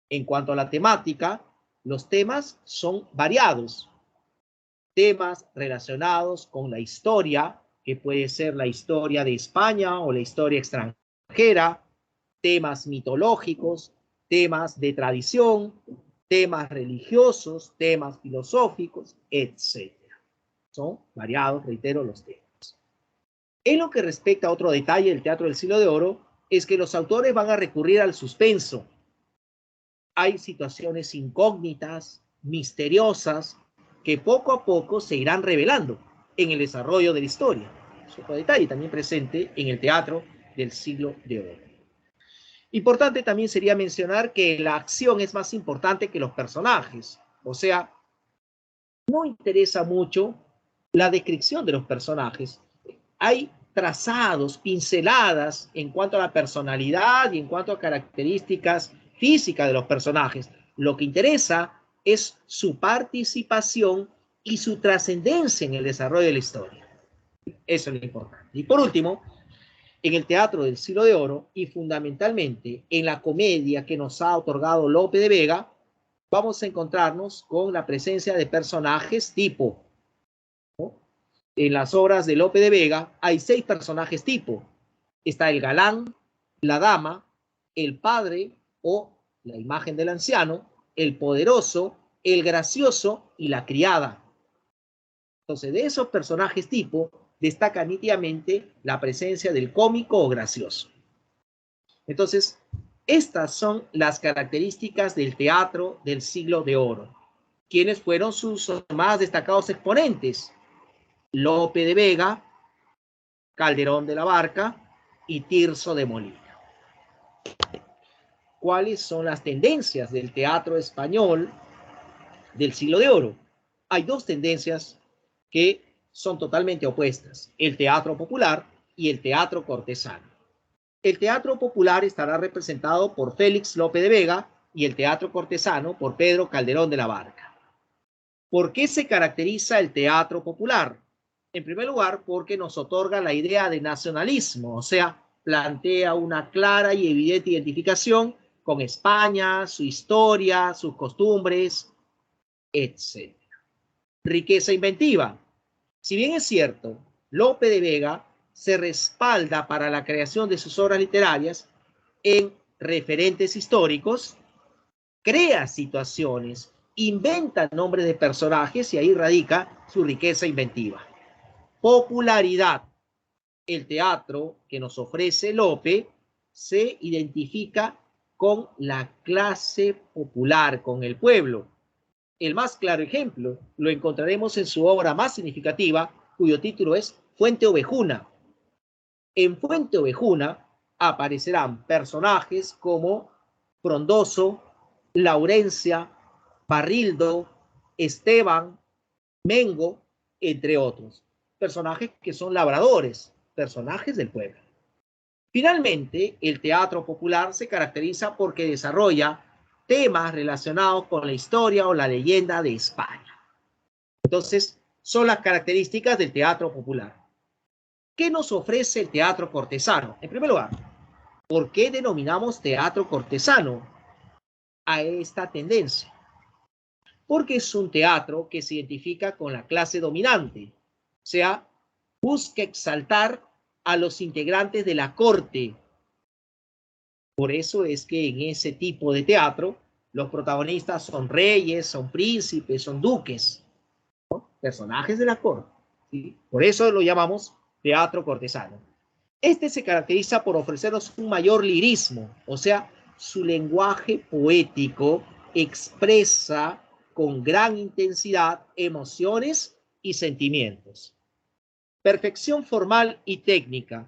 En cuanto a la temática, los temas son variados. Temas relacionados con la historia, que puede ser la historia de España o la historia extranjera, temas mitológicos, temas de tradición, temas religiosos, temas filosóficos, etc. Son variados, reitero, los temas. En lo que respecta a otro detalle del teatro del siglo de oro, es que los autores van a recurrir al suspenso. Hay situaciones incógnitas, misteriosas, que poco a poco se irán revelando en el desarrollo de la historia. Es otro detalle también presente en el teatro del siglo de oro. Importante también sería mencionar que la acción es más importante que los personajes. O sea, no interesa mucho la descripción de los personajes. Hay trazados, pinceladas en cuanto a la personalidad y en cuanto a características físicas de los personajes. Lo que interesa es su participación y su trascendencia en el desarrollo de la historia. Eso es lo importante. Y por último, en el teatro del siglo de oro y fundamentalmente en la comedia que nos ha otorgado Lope de Vega, vamos a encontrarnos con la presencia de personajes tipo, ¿no? En las obras de Lope de Vega hay 6 personajes tipo. Está el galán, la dama, el padre o la imagen del anciano, el poderoso, el gracioso y la criada. Entonces, de esos personajes tipo, destaca nítidamente la presencia del cómico o gracioso. Entonces, estas son las características del teatro del siglo de oro. ¿Quiénes fueron sus más destacados exponentes? Lope de Vega, Calderón de la Barca y Tirso de Molina. ¿Cuáles son las tendencias del teatro español del siglo de oro? Hay 2 tendencias que son totalmente opuestas: el teatro popular y el teatro cortesano. El teatro popular estará representado por Félix Lope de Vega y el teatro cortesano por Pedro Calderón de la Barca. ¿Por qué se caracteriza el teatro popular? En primer lugar, porque nos otorga la idea de nacionalismo, o sea, plantea una clara y evidente identificación con España, su historia, sus costumbres, etc. Riqueza inventiva. Si bien es cierto, Lope de Vega se respalda para la creación de sus obras literarias en referentes históricos, crea situaciones, inventa nombres de personajes y ahí radica su riqueza inventiva. Popularidad. El teatro que nos ofrece Lope se identifica con la clase popular, con el pueblo. El más claro ejemplo lo encontraremos en su obra más significativa, cuyo título es Fuente Ovejuna. En Fuente Ovejuna aparecerán personajes como Frondoso, Laurencia, Barrildo, Esteban, Mengo, entre otros. Personajes que son labradores, personajes del pueblo. Finalmente, el teatro popular se caracteriza porque desarrolla temas relacionados con la historia o la leyenda de España. Entonces, son las características del teatro popular. ¿Qué nos ofrece el teatro cortesano? En primer lugar, ¿por qué denominamos teatro cortesano a esta tendencia? Porque es un teatro que se identifica con la clase dominante, o sea, busca exaltar a los integrantes de la corte. Por eso es que en ese tipo de teatro los protagonistas son reyes, son príncipes, son duques, ¿no? Personajes de la corte, ¿sí? Por eso lo llamamos teatro cortesano. Este se caracteriza por ofrecernos un mayor lirismo, o sea, su lenguaje poético expresa con gran intensidad emociones y sentimientos. Perfección formal y técnica.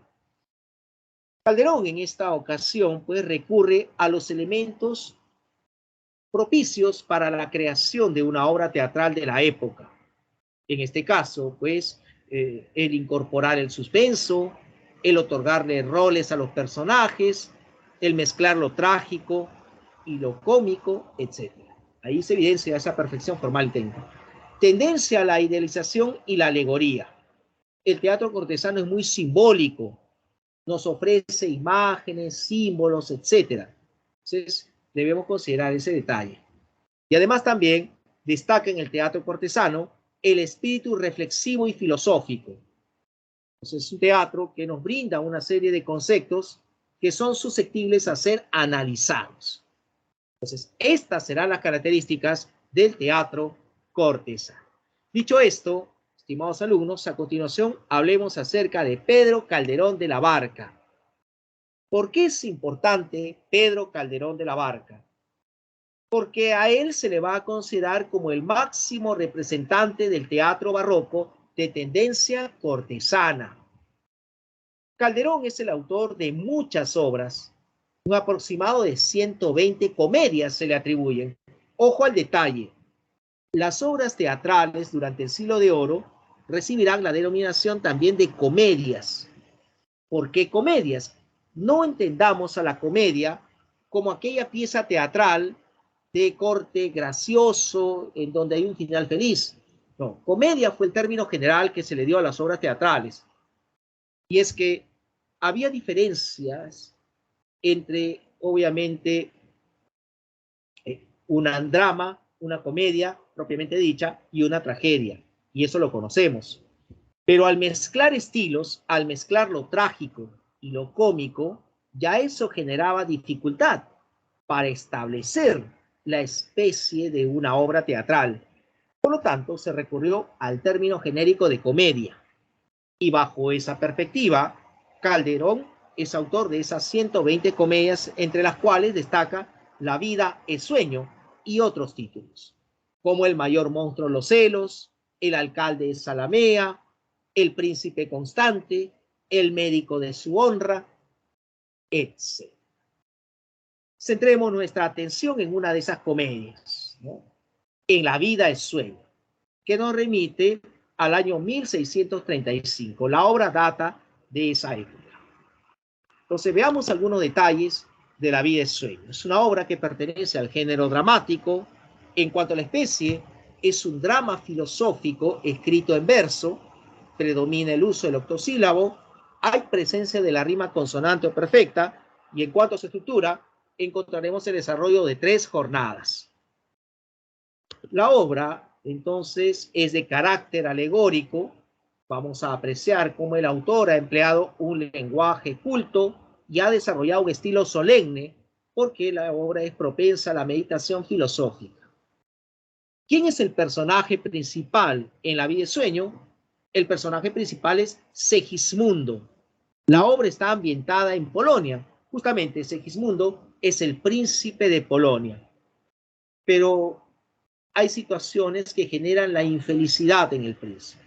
Calderón en esta ocasión pues recurre a los elementos propicios para la creación de una obra teatral de la época. En este caso, pues, el incorporar el suspenso, el otorgarle roles a los personajes, el mezclar lo trágico y lo cómico, etc. Ahí se evidencia esa perfección formal y técnica. Tendencia a la idealización y la alegoría. El teatro cortesano es muy simbólico, nos ofrece imágenes, símbolos, etc. Entonces, debemos considerar ese detalle. Y además también destaca en el teatro cortesano el espíritu reflexivo y filosófico. Entonces, es un teatro que nos brinda una serie de conceptos que son susceptibles a ser analizados. Entonces, estas serán las características del teatro cortesano. Dicho esto, estimados alumnos, a continuación hablemos acerca de Pedro Calderón de la Barca. ¿Por qué es importante Pedro Calderón de la Barca? Porque a él se le va a considerar como el máximo representante del teatro barroco de tendencia cortesana. Calderón es el autor de muchas obras, un aproximado de 120 comedias se le atribuyen. Ojo al detalle, las obras teatrales durante el Siglo de Oro recibirán la denominación también de comedias. ¿Por qué comedias? No entendamos a la comedia como aquella pieza teatral de corte gracioso en donde hay un final feliz. No, comedia fue el término general que se le dio a las obras teatrales. Y es que había diferencias entre, obviamente, un drama, una comedia propiamente dicha y una tragedia. Y eso lo conocemos. Pero al mezclar estilos, al mezclar lo trágico y lo cómico, ya eso generaba dificultad para establecer la especie de una obra teatral. Por lo tanto, se recurrió al término genérico de comedia. Y bajo esa perspectiva, Calderón es autor de esas 120 comedias, entre las cuales destaca La vida es sueño y otros títulos, como El mayor monstruo los celos, El alcalde de Zalamea, El príncipe constante, El médico de su honra, etc. Centremos nuestra atención en una de esas comedias, ¿no? En La vida es sueño, que nos remite al año 1635. La obra data de esa época. Entonces veamos algunos detalles de La vida es sueño. Es una obra que pertenece al género dramático. En cuanto a la especie, es un drama filosófico escrito en verso, predomina el uso del octosílabo, hay presencia de la rima consonante o perfecta, y en cuanto a su estructura, encontraremos el desarrollo de 3 jornadas. La obra, entonces, es de carácter alegórico. Vamos a apreciar cómo el autor ha empleado un lenguaje culto y ha desarrollado un estilo solemne, porque la obra es propensa a la meditación filosófica. ¿Quién es el personaje principal en La vida es sueño? El personaje principal es Segismundo. La obra está ambientada en Polonia. Justamente Segismundo es el príncipe de Polonia. Pero hay situaciones que generan la infelicidad en el príncipe.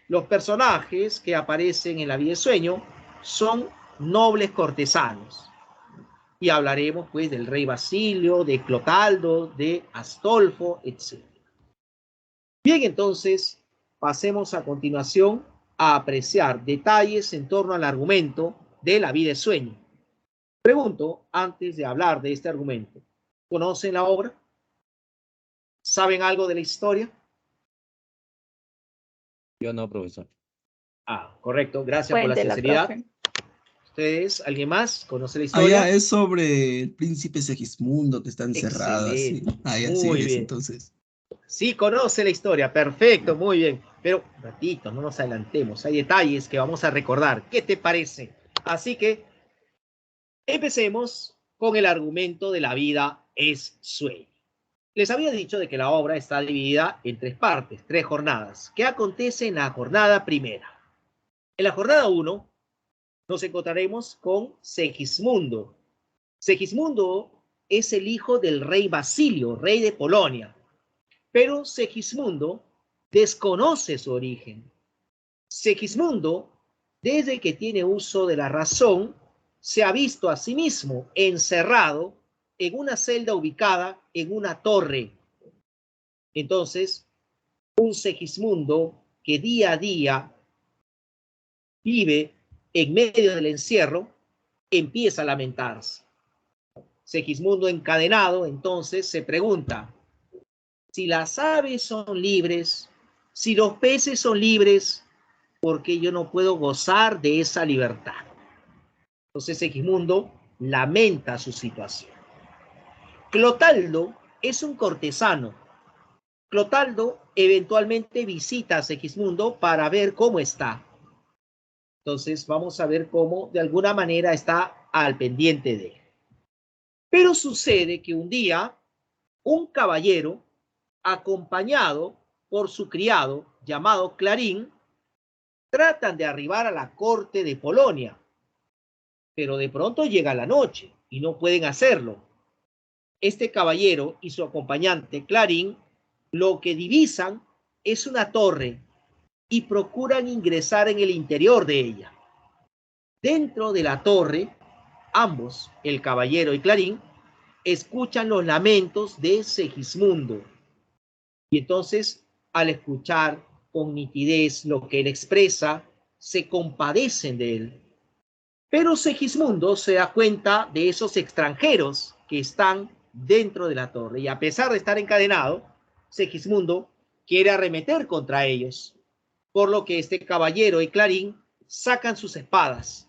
Los personajes que aparecen en La vida es sueño son nobles cortesanos. Y hablaremos pues del rey Basilio, de Clotaldo, de Astolfo, etc. Bien, entonces pasemos a continuación a apreciar detalles en torno al argumento de La vida es sueño. Pregunto, antes de hablar de este argumento, ¿conocen la obra? ¿Saben algo de la historia? Yo no, profesor. Ah, correcto. Gracias por la Cuéntela, sinceridad. profe. ¿Ustedes, alguien más, conoce la Ah, ya, historia? es sobre el príncipe Segismundo que está encerrado así. Excelente. Ah, ya, Muy sigues bien. entonces. Sí, conoce la historia. Perfecto, muy bien. Pero, ratito, no nos adelantemos. Hay detalles que vamos a recordar. ¿Qué te parece? Así que, empecemos con el argumento de La vida es sueño. Les había dicho de que la obra está dividida en 3 partes, 3 jornadas. ¿Qué acontece en la jornada primera? En la jornada 1 nos encontraremos con Segismundo. Segismundo es el hijo del rey Basilio, rey de Polonia. Pero Segismundo desconoce su origen. Segismundo, desde que tiene uso de la razón, se ha visto a sí mismo encerrado en una celda ubicada en una torre. Entonces, un Segismundo que día a día vive en medio del encierro, empieza a lamentarse. Segismundo, encadenado, entonces se pregunta, si las aves son libres, si los peces son libres, ¿por qué yo no puedo gozar de esa libertad? Entonces Segismundo lamenta su situación. Clotaldo es un cortesano. Clotaldo eventualmente visita a Segismundo para ver cómo está. Entonces vamos a ver cómo de alguna manera está al pendiente de él. Pero sucede que un día un caballero, acompañado por su criado llamado Clarín, tratan de arribar a la corte de Polonia, pero de pronto llega la noche y no pueden hacerlo. Este caballero y su acompañante Clarín lo que divisan es una torre y procuran ingresar en el interior de ella. Dentro de la torre, ambos, el caballero y Clarín, escuchan los lamentos de Segismundo. Y entonces, al escuchar con nitidez lo que él expresa, se compadecen de él. Pero Segismundo se da cuenta de esos extranjeros que están dentro de la torre. Y a pesar de estar encadenado, Segismundo quiere arremeter contra ellos. Por lo que este caballero y Clarín sacan sus espadas.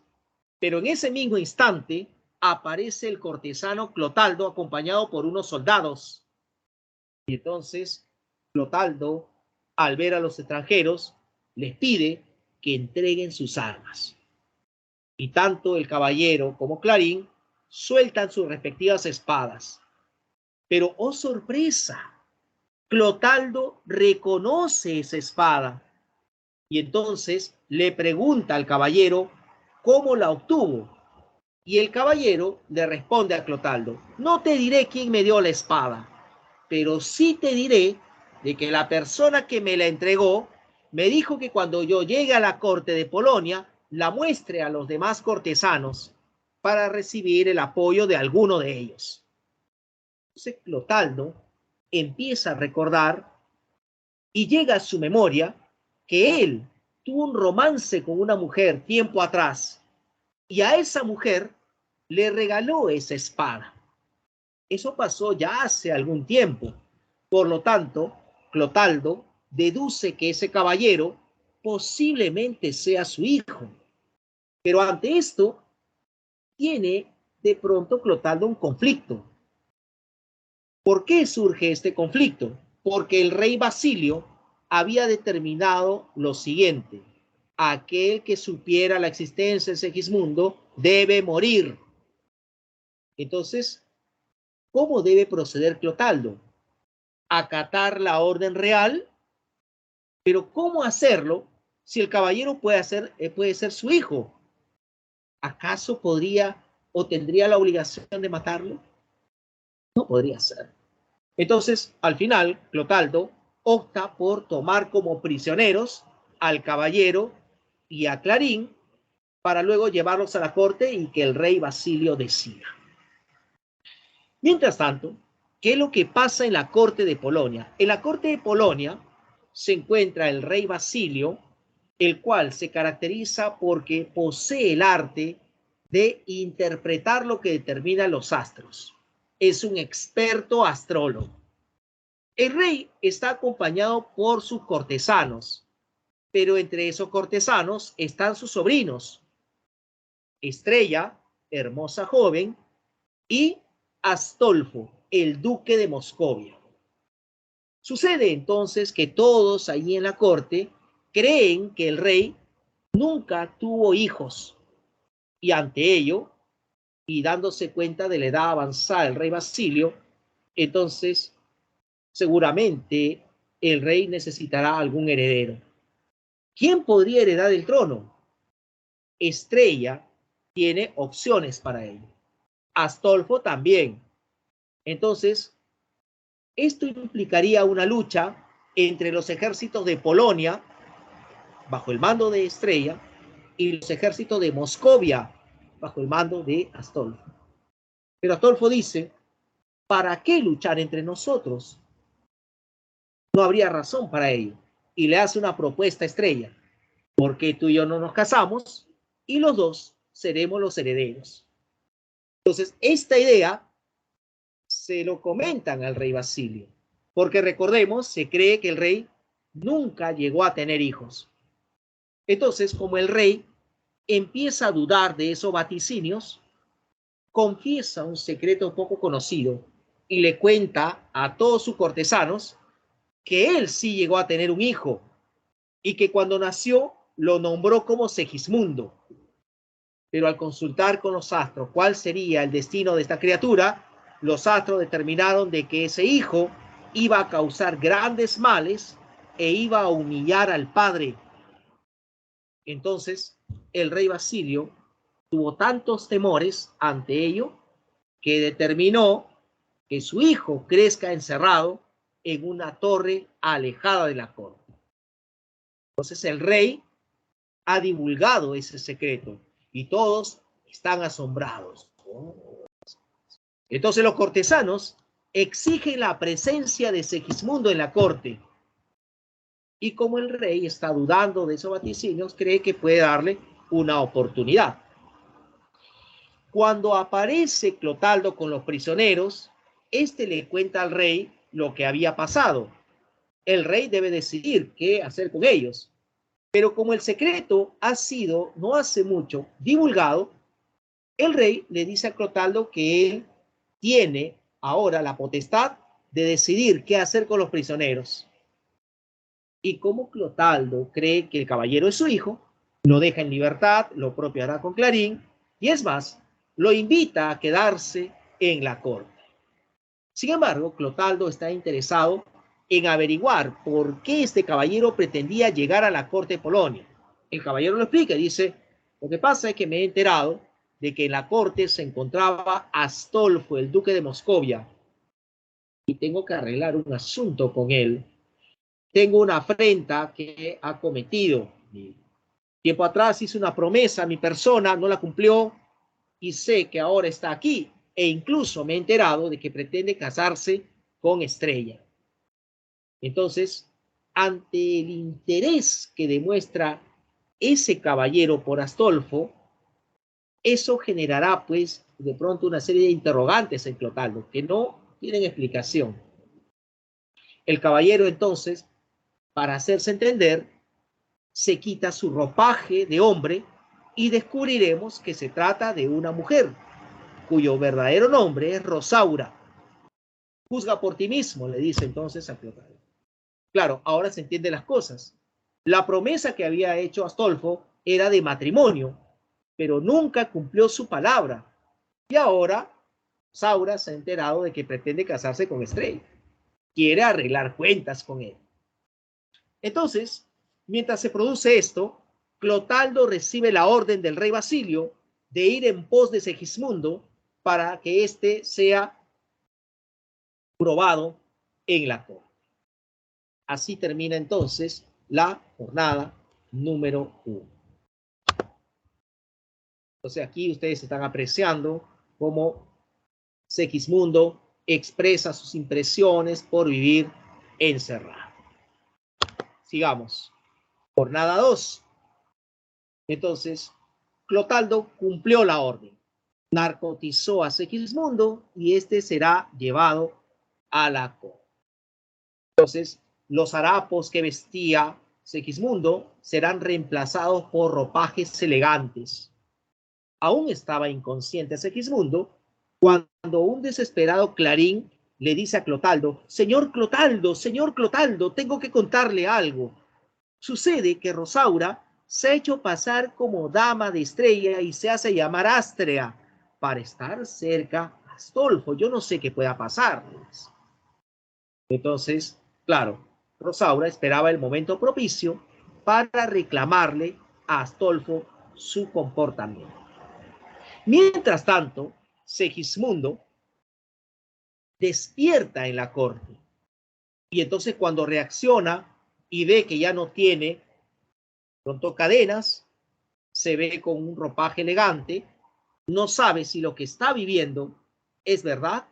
Pero en ese mismo instante aparece el cortesano Clotaldo acompañado por unos soldados. Y entonces Clotaldo, al ver a los extranjeros, les pide que entreguen sus armas. Y tanto el caballero como Clarín sueltan sus respectivas espadas. Pero, oh sorpresa, Clotaldo reconoce esa espada. Y entonces le pregunta al caballero cómo la obtuvo. Y el caballero le responde a Clotaldo, no te diré quién me dio la espada, pero sí te diré de que la persona que me la entregó me dijo que cuando yo llegue a la corte de Polonia, la muestre a los demás cortesanos para recibir el apoyo de alguno de ellos. Entonces Clotaldo empieza a recordar y llega a su memoria que él tuvo un romance con una mujer tiempo atrás y a esa mujer le regaló esa espada. Eso pasó ya hace algún tiempo. Por lo tanto, Clotaldo deduce que ese caballero posiblemente sea su hijo. Pero ante esto, tiene de pronto Clotaldo un conflicto. ¿Por qué surge este conflicto? Porque el rey Basilio había determinado lo siguiente: aquel que supiera la existencia de Segismundo debe morir. Entonces, ¿cómo debe proceder Clotaldo? Acatar la orden real, pero ¿cómo hacerlo si el caballero puede ser su hijo? ¿Acaso podría o tendría la obligación de matarlo? No podría ser. Entonces, al final, Clotaldo opta por tomar como prisioneros al caballero y a Clarín para luego llevarlos a la corte y que el rey Basilio decida. Mientras tanto, ¿qué es lo que pasa en la corte de Polonia? En la corte de Polonia se encuentra el rey Basilio, el cual se caracteriza porque posee el arte de interpretar lo que determinan los astros. Es un experto astrólogo. El rey está acompañado por sus cortesanos, pero entre esos cortesanos están sus sobrinos, Estrella, hermosa joven, y Astolfo, el duque de Moscovia. Sucede entonces que todos allí en la corte creen que el rey nunca tuvo hijos, y ante ello, y dándose cuenta de la edad avanzada del rey Basilio, entonces seguramente el rey necesitará algún heredero. ¿Quién podría heredar el trono? Estrella tiene opciones para ello. Astolfo también. Entonces, esto implicaría una lucha entre los ejércitos de Polonia, bajo el mando de Estrella, y los ejércitos de Moscovia, bajo el mando de Astolfo. Pero Astolfo dice, ¿para qué luchar entre nosotros? No habría razón para ello. Y le hace una propuesta a Estrella. ¿Por qué tú y yo no nos casamos? Y los dos seremos los herederos. Entonces, esta idea se lo comentan al rey Basilio, porque recordemos, se cree que el rey nunca llegó a tener hijos. Entonces, como el rey empieza a dudar de esos vaticinios, confiesa un secreto poco conocido y le cuenta a todos sus cortesanos que él sí llegó a tener un hijo y que cuando nació lo nombró como Segismundo. Pero al consultar con los astros cuál sería el destino de esta criatura, los astros determinaron de que ese hijo iba a causar grandes males e iba a humillar al padre. Entonces, el rey Basilio tuvo tantos temores ante ello que determinó que su hijo crezca encerrado en una torre alejada de la corte. Entonces el rey ha divulgado ese secreto y todos están asombrados. Entonces los cortesanos exigen la presencia de Segismundo en la corte. Y como el rey está dudando de esos vaticinios, cree que puede darle una oportunidad. Cuando aparece Clotaldo con los prisioneros, este le cuenta al rey lo que había pasado. El rey debe decidir qué hacer con ellos. Pero como el secreto ha sido, no hace mucho, divulgado, el rey le dice a Clotaldo que él tiene ahora la potestad de decidir qué hacer con los prisioneros. Y como Clotaldo cree que el caballero es su hijo, lo deja en libertad, lo propio hará con Clarín, y es más, lo invita a quedarse en la corte. Sin embargo, Clotaldo está interesado en averiguar por qué este caballero pretendía llegar a la corte de Polonia. El caballero lo explica y dice, lo que pasa es que me he enterado de que en la corte se encontraba Astolfo, el duque de Moscovia, y tengo que arreglar un asunto con él. Tengo una afrenta que ha cometido. Tiempo atrás hice una promesa a mi persona, no la cumplió y sé que ahora está aquí e incluso me he enterado de que pretende casarse con Estrella. Entonces, ante el interés que demuestra ese caballero por Astolfo, eso generará pues de pronto una serie de interrogantes en Clotaldo que no tienen explicación. El caballero entonces, para hacerse entender, se quita su ropaje de hombre y descubriremos que se trata de una mujer, cuyo verdadero nombre es Rosaura. Juzga por ti mismo, le dice entonces a Clotaldo. Claro, ahora se entienden las cosas. La promesa que había hecho Astolfo era de matrimonio, pero nunca cumplió su palabra. Y ahora Rosaura se ha enterado de que pretende casarse con Estrella. Quiere arreglar cuentas con él. Entonces, mientras se produce esto, Clotaldo recibe la orden del rey Basilio de ir en pos de Segismundo para que éste sea probado en la corte. Así termina entonces la jornada número 1. Entonces aquí ustedes están apreciando cómo Segismundo expresa sus impresiones por vivir encerrado. Sigamos. Jornada 2. Entonces, Clotaldo cumplió la orden, narcotizó a Segismundo y este será llevado a la corte. Entonces, los harapos que vestía Segismundo serán reemplazados por ropajes elegantes. Aún estaba inconsciente Segismundo cuando un desesperado Clarín le dice a Clotaldo, señor Clotaldo, tengo que contarle algo. Sucede que Rosaura se ha hecho pasar como dama de Estrella y se hace llamar Astrea para estar cerca a Astolfo. Yo no sé qué pueda pasar. Entonces, claro, Rosaura esperaba el momento propicio para reclamarle a Astolfo su comportamiento. Mientras tanto, Segismundo despierta en la corte y entonces cuando reacciona y ve que ya no tiene pronto cadenas, se ve con un ropaje elegante, no sabe si lo que está viviendo es verdad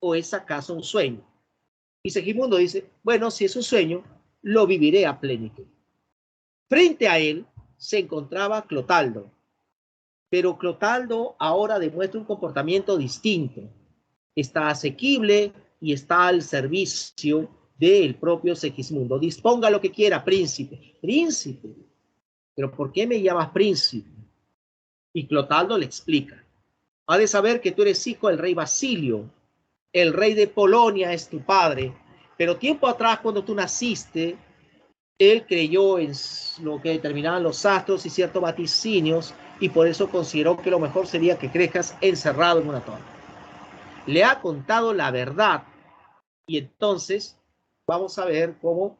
o es acaso un sueño. Y Segismundo dice, bueno, si es un sueño, lo viviré a plenitud. Frente a él se encontraba Clotaldo, pero Clotaldo ahora demuestra un comportamiento distinto. está asequible y está al servicio del propio Segismundo. Disponga lo que quiera, príncipe. Príncipe, ¿pero por qué me llamas príncipe? Y Clotaldo le explica. Ha de saber que tú eres hijo del rey Basilio, el rey de Polonia es tu padre, pero tiempo atrás cuando tú naciste, él creyó en lo que determinaban los astros y ciertos vaticinios y por eso consideró que lo mejor sería que crezcas encerrado en una torre. Le ha contado la verdad y entonces vamos a ver cómo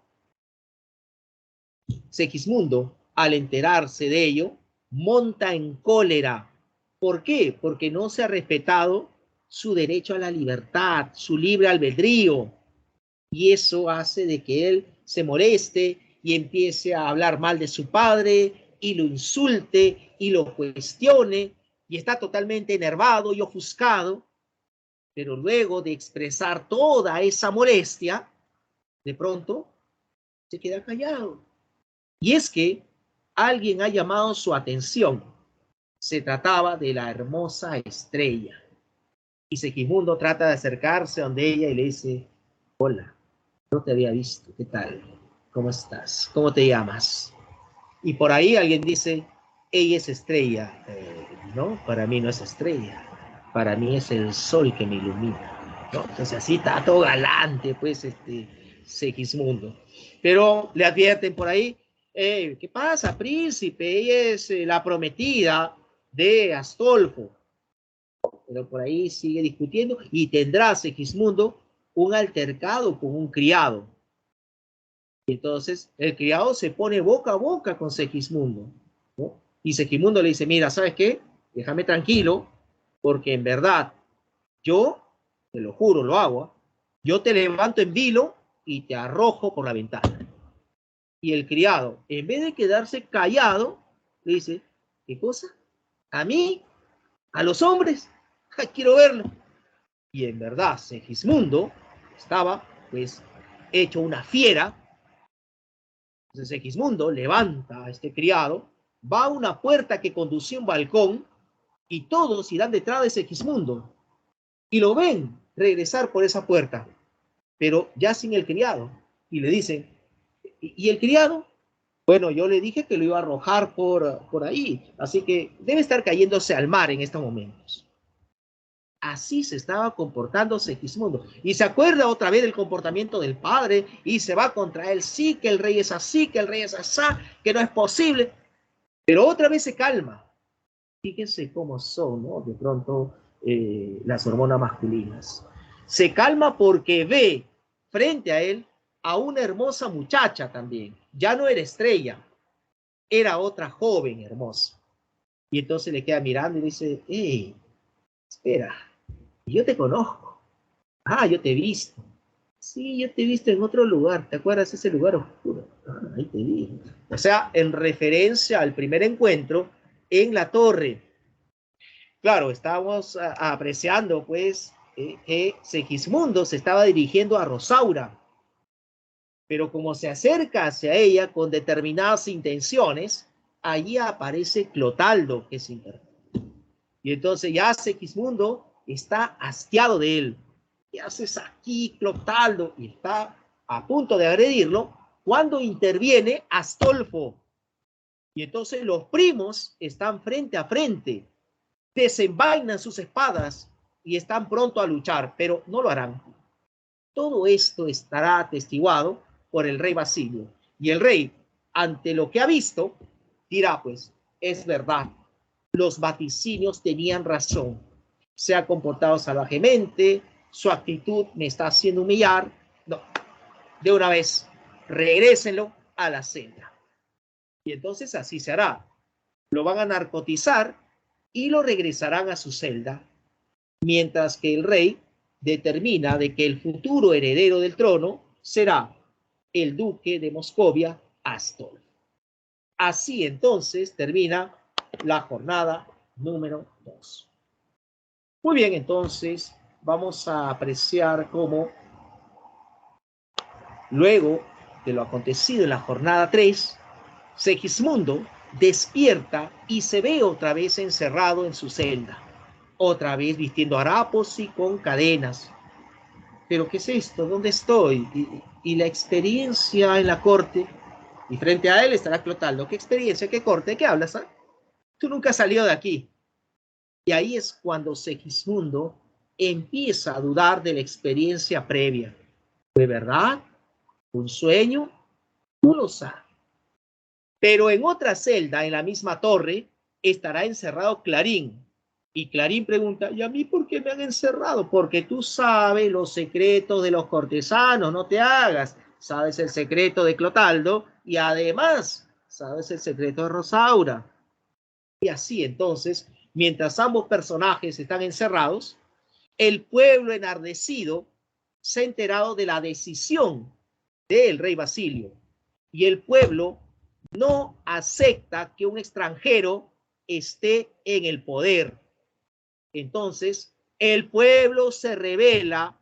Segismundo, al enterarse de ello, monta en cólera. ¿Por qué? Porque no se ha respetado su derecho a la libertad, su libre albedrío. Y eso hace de que él se moleste y empiece a hablar mal de su padre y lo insulte y lo cuestione y está totalmente enervado y ofuscado. Pero luego de expresar toda esa molestia, de pronto se queda callado. Y es que alguien ha llamado su atención. Se trataba de la hermosa Estrella. Y Segismundo trata de acercarse donde ella y le dice, hola, no te había visto, ¿qué tal? ¿Cómo estás? ¿Cómo te llamas? Y por ahí alguien dice, ella es Estrella. No, para mí no es Estrella. Para mí es el sol que me ilumina. ¿No? Entonces así está todo galante, pues, Segismundo. Pero le advierten por ahí, ¿qué pasa, príncipe? Ella es la prometida de Astolfo. Pero por ahí sigue discutiendo y tendrá Segismundo un altercado con un criado. Y entonces el criado se pone boca a boca con Segismundo, ¿no? Y Segismundo le dice, mira, ¿sabes qué? Déjame tranquilo, porque en verdad yo, te lo juro, lo hago, yo te levanto en vilo y te arrojo por la ventana. Y el criado, en vez de quedarse callado, le dice, ¿qué cosa? ¿A mí? ¿A los hombres? Quiero verlo. Y en verdad Segismundo estaba pues hecho una fiera. Entonces Segismundo levanta a este criado, va a una puerta que conducía a un balcón y todos irán detrás de Segismundo y lo ven regresar por esa puerta, pero ya sin el criado. Y le dicen, ¿y el criado? Bueno, yo le dije que lo iba a arrojar por ahí, así que debe estar cayéndose al mar en estos momentos. Así se estaba comportando Segismundo. Y se acuerda otra vez del comportamiento del padre y se va contra él. Sí, que el rey es así, que el rey es asá, que no es posible. Pero otra vez se calma. Fíjense cómo son, ¿no? De pronto las hormonas masculinas. Se calma porque ve frente a él a una hermosa muchacha también. Ya no era Estrella, era otra joven hermosa. Y entonces le queda mirando y dice, hey, espera, yo te conozco. Ah, yo te he visto. Sí, yo te he visto en otro lugar. ¿Te acuerdas ese lugar oscuro? Ah, ahí te vi. O sea, en referencia al primer encuentro en la torre. Claro, estábamos apreciando, pues, que Segismundo se estaba dirigiendo a Rosaura. Pero como se acerca hacia ella con determinadas intenciones, allí aparece Clotaldo, que es interno. Y entonces ya Segismundo está hastiado de él. ¿Qué haces aquí, Clotaldo? Y está a punto de agredirlo cuando interviene Astolfo. Y entonces los primos están frente a frente, desenvainan sus espadas y están pronto a luchar, pero no lo harán. Todo esto estará atestiguado por el rey Basilio. Y el rey, ante lo que ha visto, dirá, pues, es verdad, los vaticinios tenían razón. Se ha comportado salvajemente, su actitud me está haciendo humillar. No, de una vez, regrésenlo a la celda. Y entonces así se hará. Lo van a narcotizar y lo regresarán a su celda, mientras que el rey determina de que el futuro heredero del trono será el duque de Moscovia, Astolfo. Así entonces termina la jornada número 2. Muy bien, entonces vamos a apreciar cómo luego de lo acontecido en la jornada 3, Segismundo despierta y se ve otra vez encerrado en su celda. otra vez vistiendo harapos y con cadenas. ¿Pero qué es esto? ¿Dónde estoy? Y la experiencia en la corte, y frente a él estará Clotaldo. ¿Qué experiencia? ¿Qué corte? ¿De qué hablas? Ah? Tú nunca has salido de aquí. Y ahí es cuando Segismundo empieza a dudar de la experiencia previa. ¿Fue verdad? ¿Un sueño? No lo sabe. Pero en otra celda, en la misma torre, estará encerrado Clarín. Y Clarín pregunta, ¿y a mí por qué me han encerrado? Porque tú sabes los secretos de los cortesanos, no te hagas. Sabes el secreto de Clotaldo y además sabes el secreto de Rosaura. Y así entonces, mientras ambos personajes están encerrados, el pueblo enardecido se ha enterado de la decisión del rey Basilio. Y el pueblo no acepta que un extranjero esté en el poder. Entonces, el pueblo se rebela,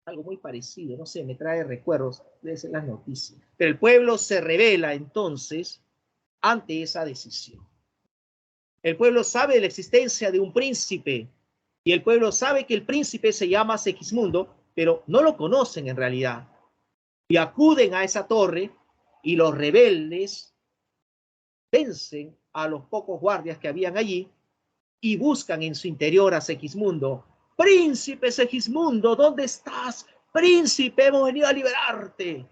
algo muy parecido, no sé, me trae recuerdos de las noticias, pero el pueblo se rebela entonces ante esa decisión. El pueblo sabe de la existencia de un príncipe y el pueblo sabe que el príncipe se llama Segismundo, pero no lo conocen en realidad. Y acuden a esa torre y los rebeldes vencen a los pocos guardias que habían allí y buscan en su interior a Segismundo. Príncipe Segismundo, ¿dónde estás? Príncipe, hemos venido a liberarte.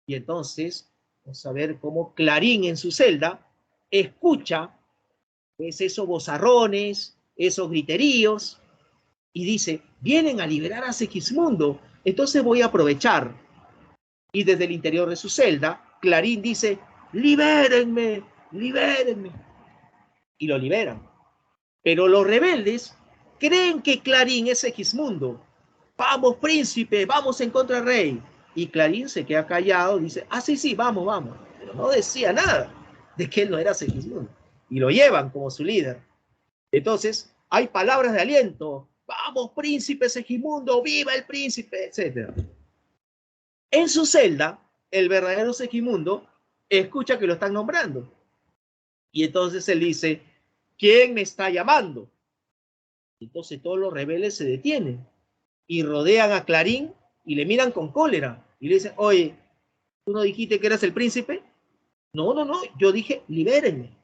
Y entonces, vamos a ver cómo Clarín en su celda escucha pues, esos vozarrones, esos griteríos, y dice, vienen a liberar a Segismundo, entonces voy a aprovechar. Y desde el interior de su celda, Clarín dice, libérenme, libérenme. Y lo liberan. Pero los rebeldes creen que Clarín es Segismundo. Vamos, príncipe, vamos en contra del rey. Y Clarín se queda callado, dice, sí, sí, vamos, vamos. Pero no decía nada de que él no era Segismundo. Y lo llevan como su líder. Entonces, hay palabras de aliento. Vamos, príncipe Segismundo, viva el príncipe, etc. En su celda, el verdadero Segismundo escucha que lo están nombrando. Y entonces él dice, ¿quién me está llamando? Entonces todos los rebeldes se detienen y rodean a Clarín y le miran con cólera. Y le dicen, oye, ¿tú no dijiste que eras el príncipe? No, no, no, yo dije, libérenme.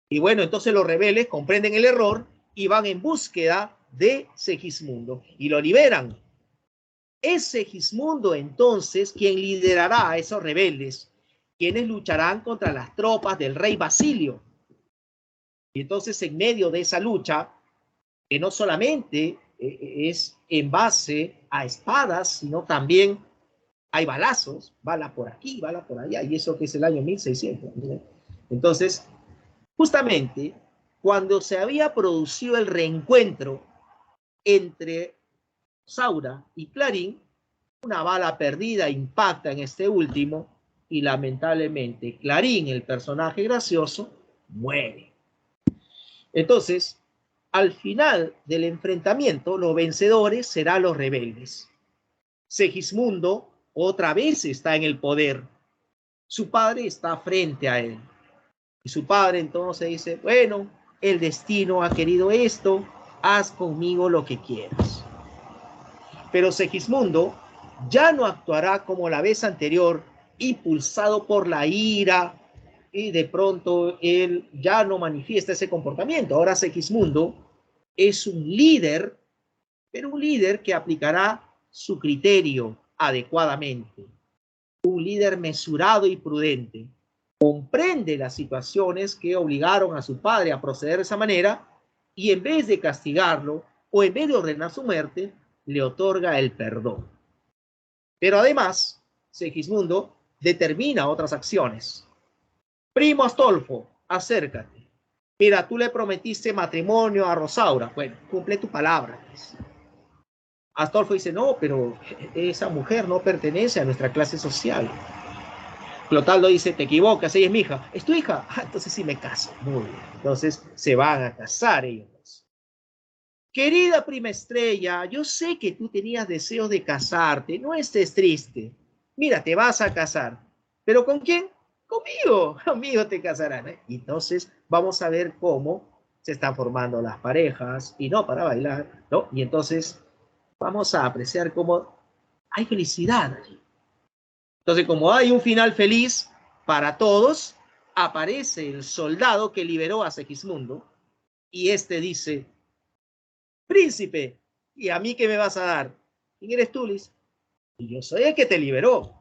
Y bueno, entonces los rebeldes comprenden el error y van en búsqueda de Segismundo y lo liberan. Es Segismundo entonces quien liderará a esos rebeldes, quienes lucharán contra las tropas del rey Basilio. Y entonces en medio de esa lucha, que no solamente es en base a espadas, sino también hay balazos, bala por aquí, bala por allá, y eso que es el año 1600. Entonces, justamente cuando se había producido el reencuentro entre Rosaura y Clarín, una bala perdida impacta en este último y lamentablemente Clarín, el personaje gracioso, muere. Entonces, al final del enfrentamiento, los vencedores serán los rebeldes. Segismundo otra vez está en el poder. Su padre está frente a él. Y su padre entonces dice, bueno, el destino ha querido esto, haz conmigo lo que quieras. Pero Segismundo ya no actuará como la vez anterior, impulsado por la ira, y de pronto él ya no manifiesta ese comportamiento. Ahora Segismundo es un líder, pero un líder que aplicará su criterio adecuadamente. Un líder mesurado y prudente. Comprende las situaciones que obligaron a su padre a proceder de esa manera y en vez de castigarlo o en vez de ordenar su muerte, le otorga el perdón. Pero además, Segismundo determina otras acciones. Primo Astolfo, acércate. Mira, tú le prometiste matrimonio a Rosaura. Bueno, cumple tu palabra. Astolfo dice, no, pero esa mujer no pertenece a nuestra clase social. Clotaldo dice, te equivocas, ella es mi hija. ¿Es tu hija? Entonces sí me caso. Muy bien. Entonces se van a casar ellos. Querida prima Estrella, yo sé que tú tenías deseos de casarte. No estés triste. Mira, te vas a casar. ¿Pero con quién? Conmigo. Conmigo te casarán. Entonces vamos a ver cómo se están formando las parejas, y no para bailar, ¿no? Y entonces vamos a apreciar cómo hay felicidad allí. Entonces, como hay un final feliz para todos, aparece el soldado que liberó a Segismundo, y este dice: príncipe, ¿y a mí qué me vas a dar? ¿Quién eres tú, Liz? Y yo soy el que te liberó.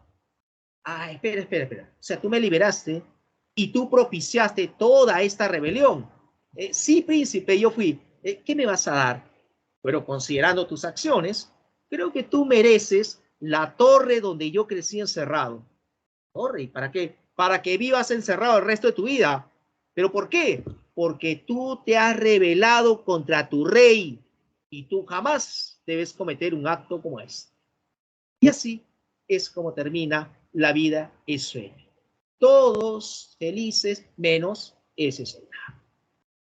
Ah, espera. O sea, tú me liberaste y tú propiciaste toda esta rebelión. Sí, príncipe, yo fui. ¿Qué me vas a dar? Pero considerando tus acciones, creo que tú mereces la torre donde yo crecí encerrado. ¿Torre? ¿Y para qué? Para que vivas encerrado el resto de tu vida. ¿Pero por qué? Porque tú te has rebelado contra tu rey y tú jamás debes cometer un acto como este. Y así es como termina La vida es sueño. Todos felices menos ese soldado.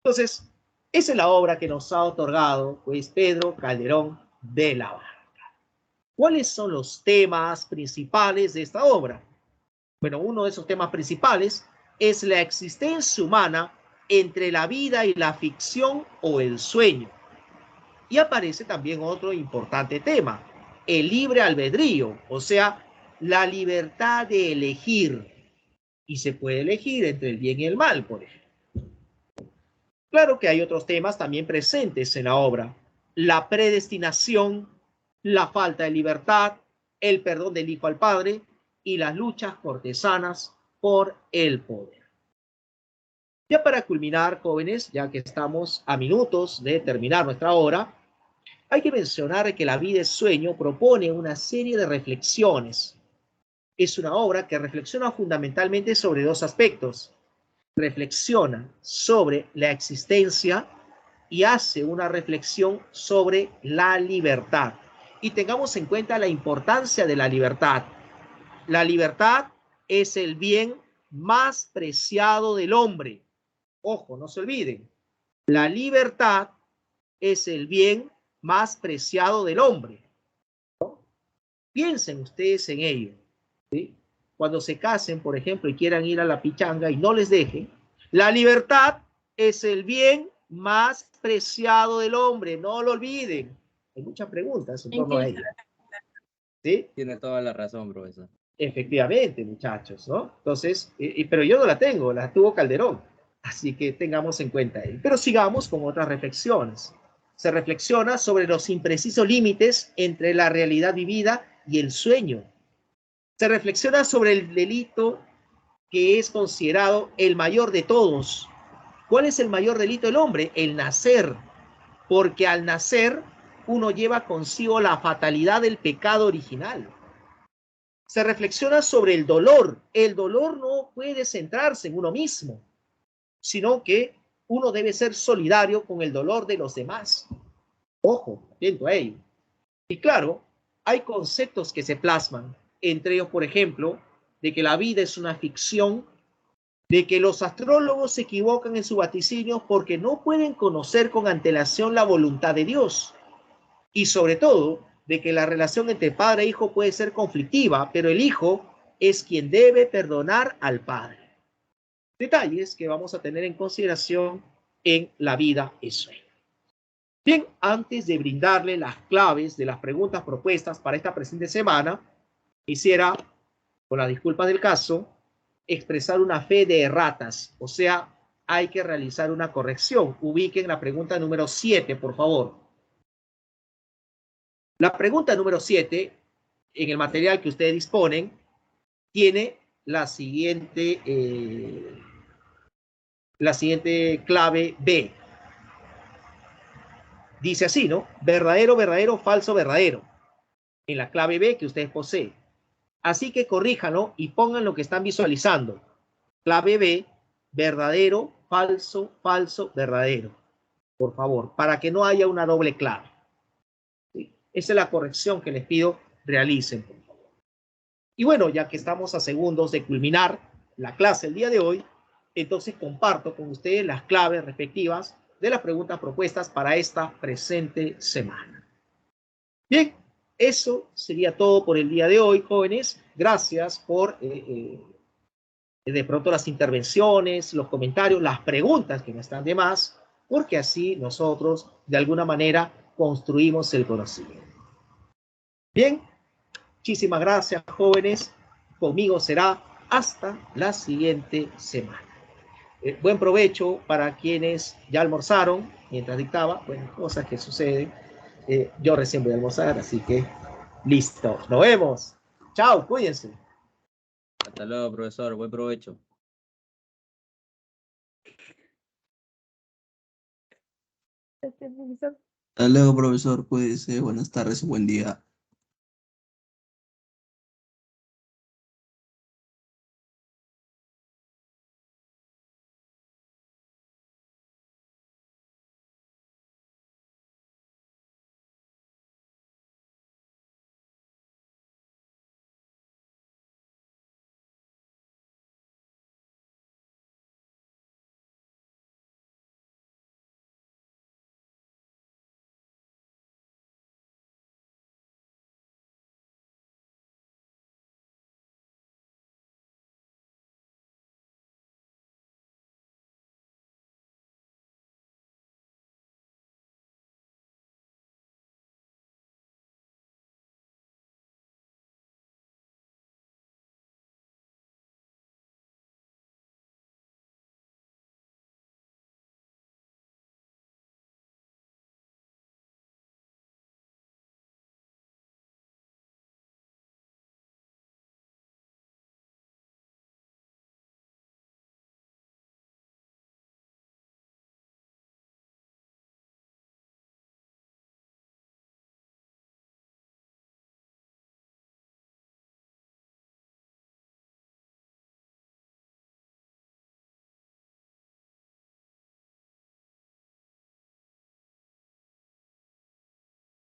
Entonces, esa es la obra que nos ha otorgado pues Pedro Calderón de la Barca. ¿Cuáles son los temas principales de esta obra? Bueno, uno de esos temas principales es la existencia humana entre la vida y la ficción o el sueño. Y aparece también otro importante tema, el libre albedrío, o sea, la libertad de elegir. Y se puede elegir entre el bien y el mal, por ejemplo. Claro que hay otros temas también presentes en la obra: la predestinación, la falta de libertad, el perdón del hijo al padre y las luchas cortesanas por el poder. Ya para culminar, jóvenes, ya que estamos a minutos de terminar nuestra obra, hay que mencionar que La vida es sueño propone una serie de reflexiones. Es una obra que reflexiona fundamentalmente sobre dos aspectos. Reflexiona sobre la existencia y hace una reflexión sobre la libertad. Y tengamos en cuenta la importancia de la libertad. La libertad es el bien más preciado del hombre. Ojo, no se olviden. La libertad es el bien más preciado del hombre, ¿no? Piensen ustedes en ello, ¿sí? Cuando se casen, por ejemplo, y quieran ir a la pichanga y no les dejen, la libertad es el bien más preciado del hombre, no lo olviden. Hay muchas preguntas en torno a ello, ¿sí? Tiene toda la razón, profesor. Efectivamente, muchachos, ¿no? Entonces, pero yo no la tengo, la tuvo Calderón, así que tengamos en cuenta ello. Pero sigamos con otras reflexiones. Se reflexiona sobre los imprecisos límites entre la realidad vivida y el sueño. Se reflexiona sobre el delito que es considerado el mayor de todos. ¿Cuál es el mayor delito del hombre? El nacer, porque al nacer uno lleva consigo la fatalidad del pecado original. Se reflexiona sobre el dolor. El dolor no puede centrarse en uno mismo, sino que uno debe ser solidario con el dolor de los demás. Ojo, atento a ello. Y claro, hay conceptos que se plasman, entre ellos, por ejemplo, de que la vida es una ficción, de que los astrólogos se equivocan en su vaticinio porque no pueden conocer con antelación la voluntad de Dios. Y sobre todo, de que la relación entre padre e hijo puede ser conflictiva, pero el hijo es quien debe perdonar al padre. Detalles que vamos a tener en consideración en La vida es sueño. Bien, antes de brindarle las claves de las preguntas propuestas para esta presente semana, quisiera, con las disculpas del caso, expresar una fe de erratas, o sea, hay que realizar una corrección. Ubiquen la pregunta número 7, por favor. La pregunta número 7, en el material que ustedes disponen, tiene la siguiente clave B. Dice así, ¿no? Verdadero, verdadero, falso, verdadero. En la clave B que ustedes poseen. Así que corríjanlo y pongan lo que están visualizando. Clave B, verdadero, falso, falso, verdadero. Por favor, para que no haya una doble clave. ¿Sí? Esa es la corrección que les pido realicen, por favor. Y bueno, ya que estamos a segundos de culminar la clase el día de hoy, entonces comparto con ustedes las claves respectivas de las preguntas propuestas para esta presente semana. Bien, eso sería todo por el día de hoy, jóvenes. Gracias por de pronto las intervenciones, los comentarios, las preguntas que no están de más. porque así nosotros de alguna manera construimos el conocimiento. Bien, muchísimas gracias, jóvenes. Conmigo será hasta la siguiente semana. Buen provecho para quienes ya almorzaron mientras dictaba. Bueno, cosas que suceden. Yo recién voy a almorzar, así que listo. Nos vemos. Chao, cuídense. Hasta luego, profesor. Buen provecho. Hasta luego, profesor. Cuídese. Buenas tardes, buen día.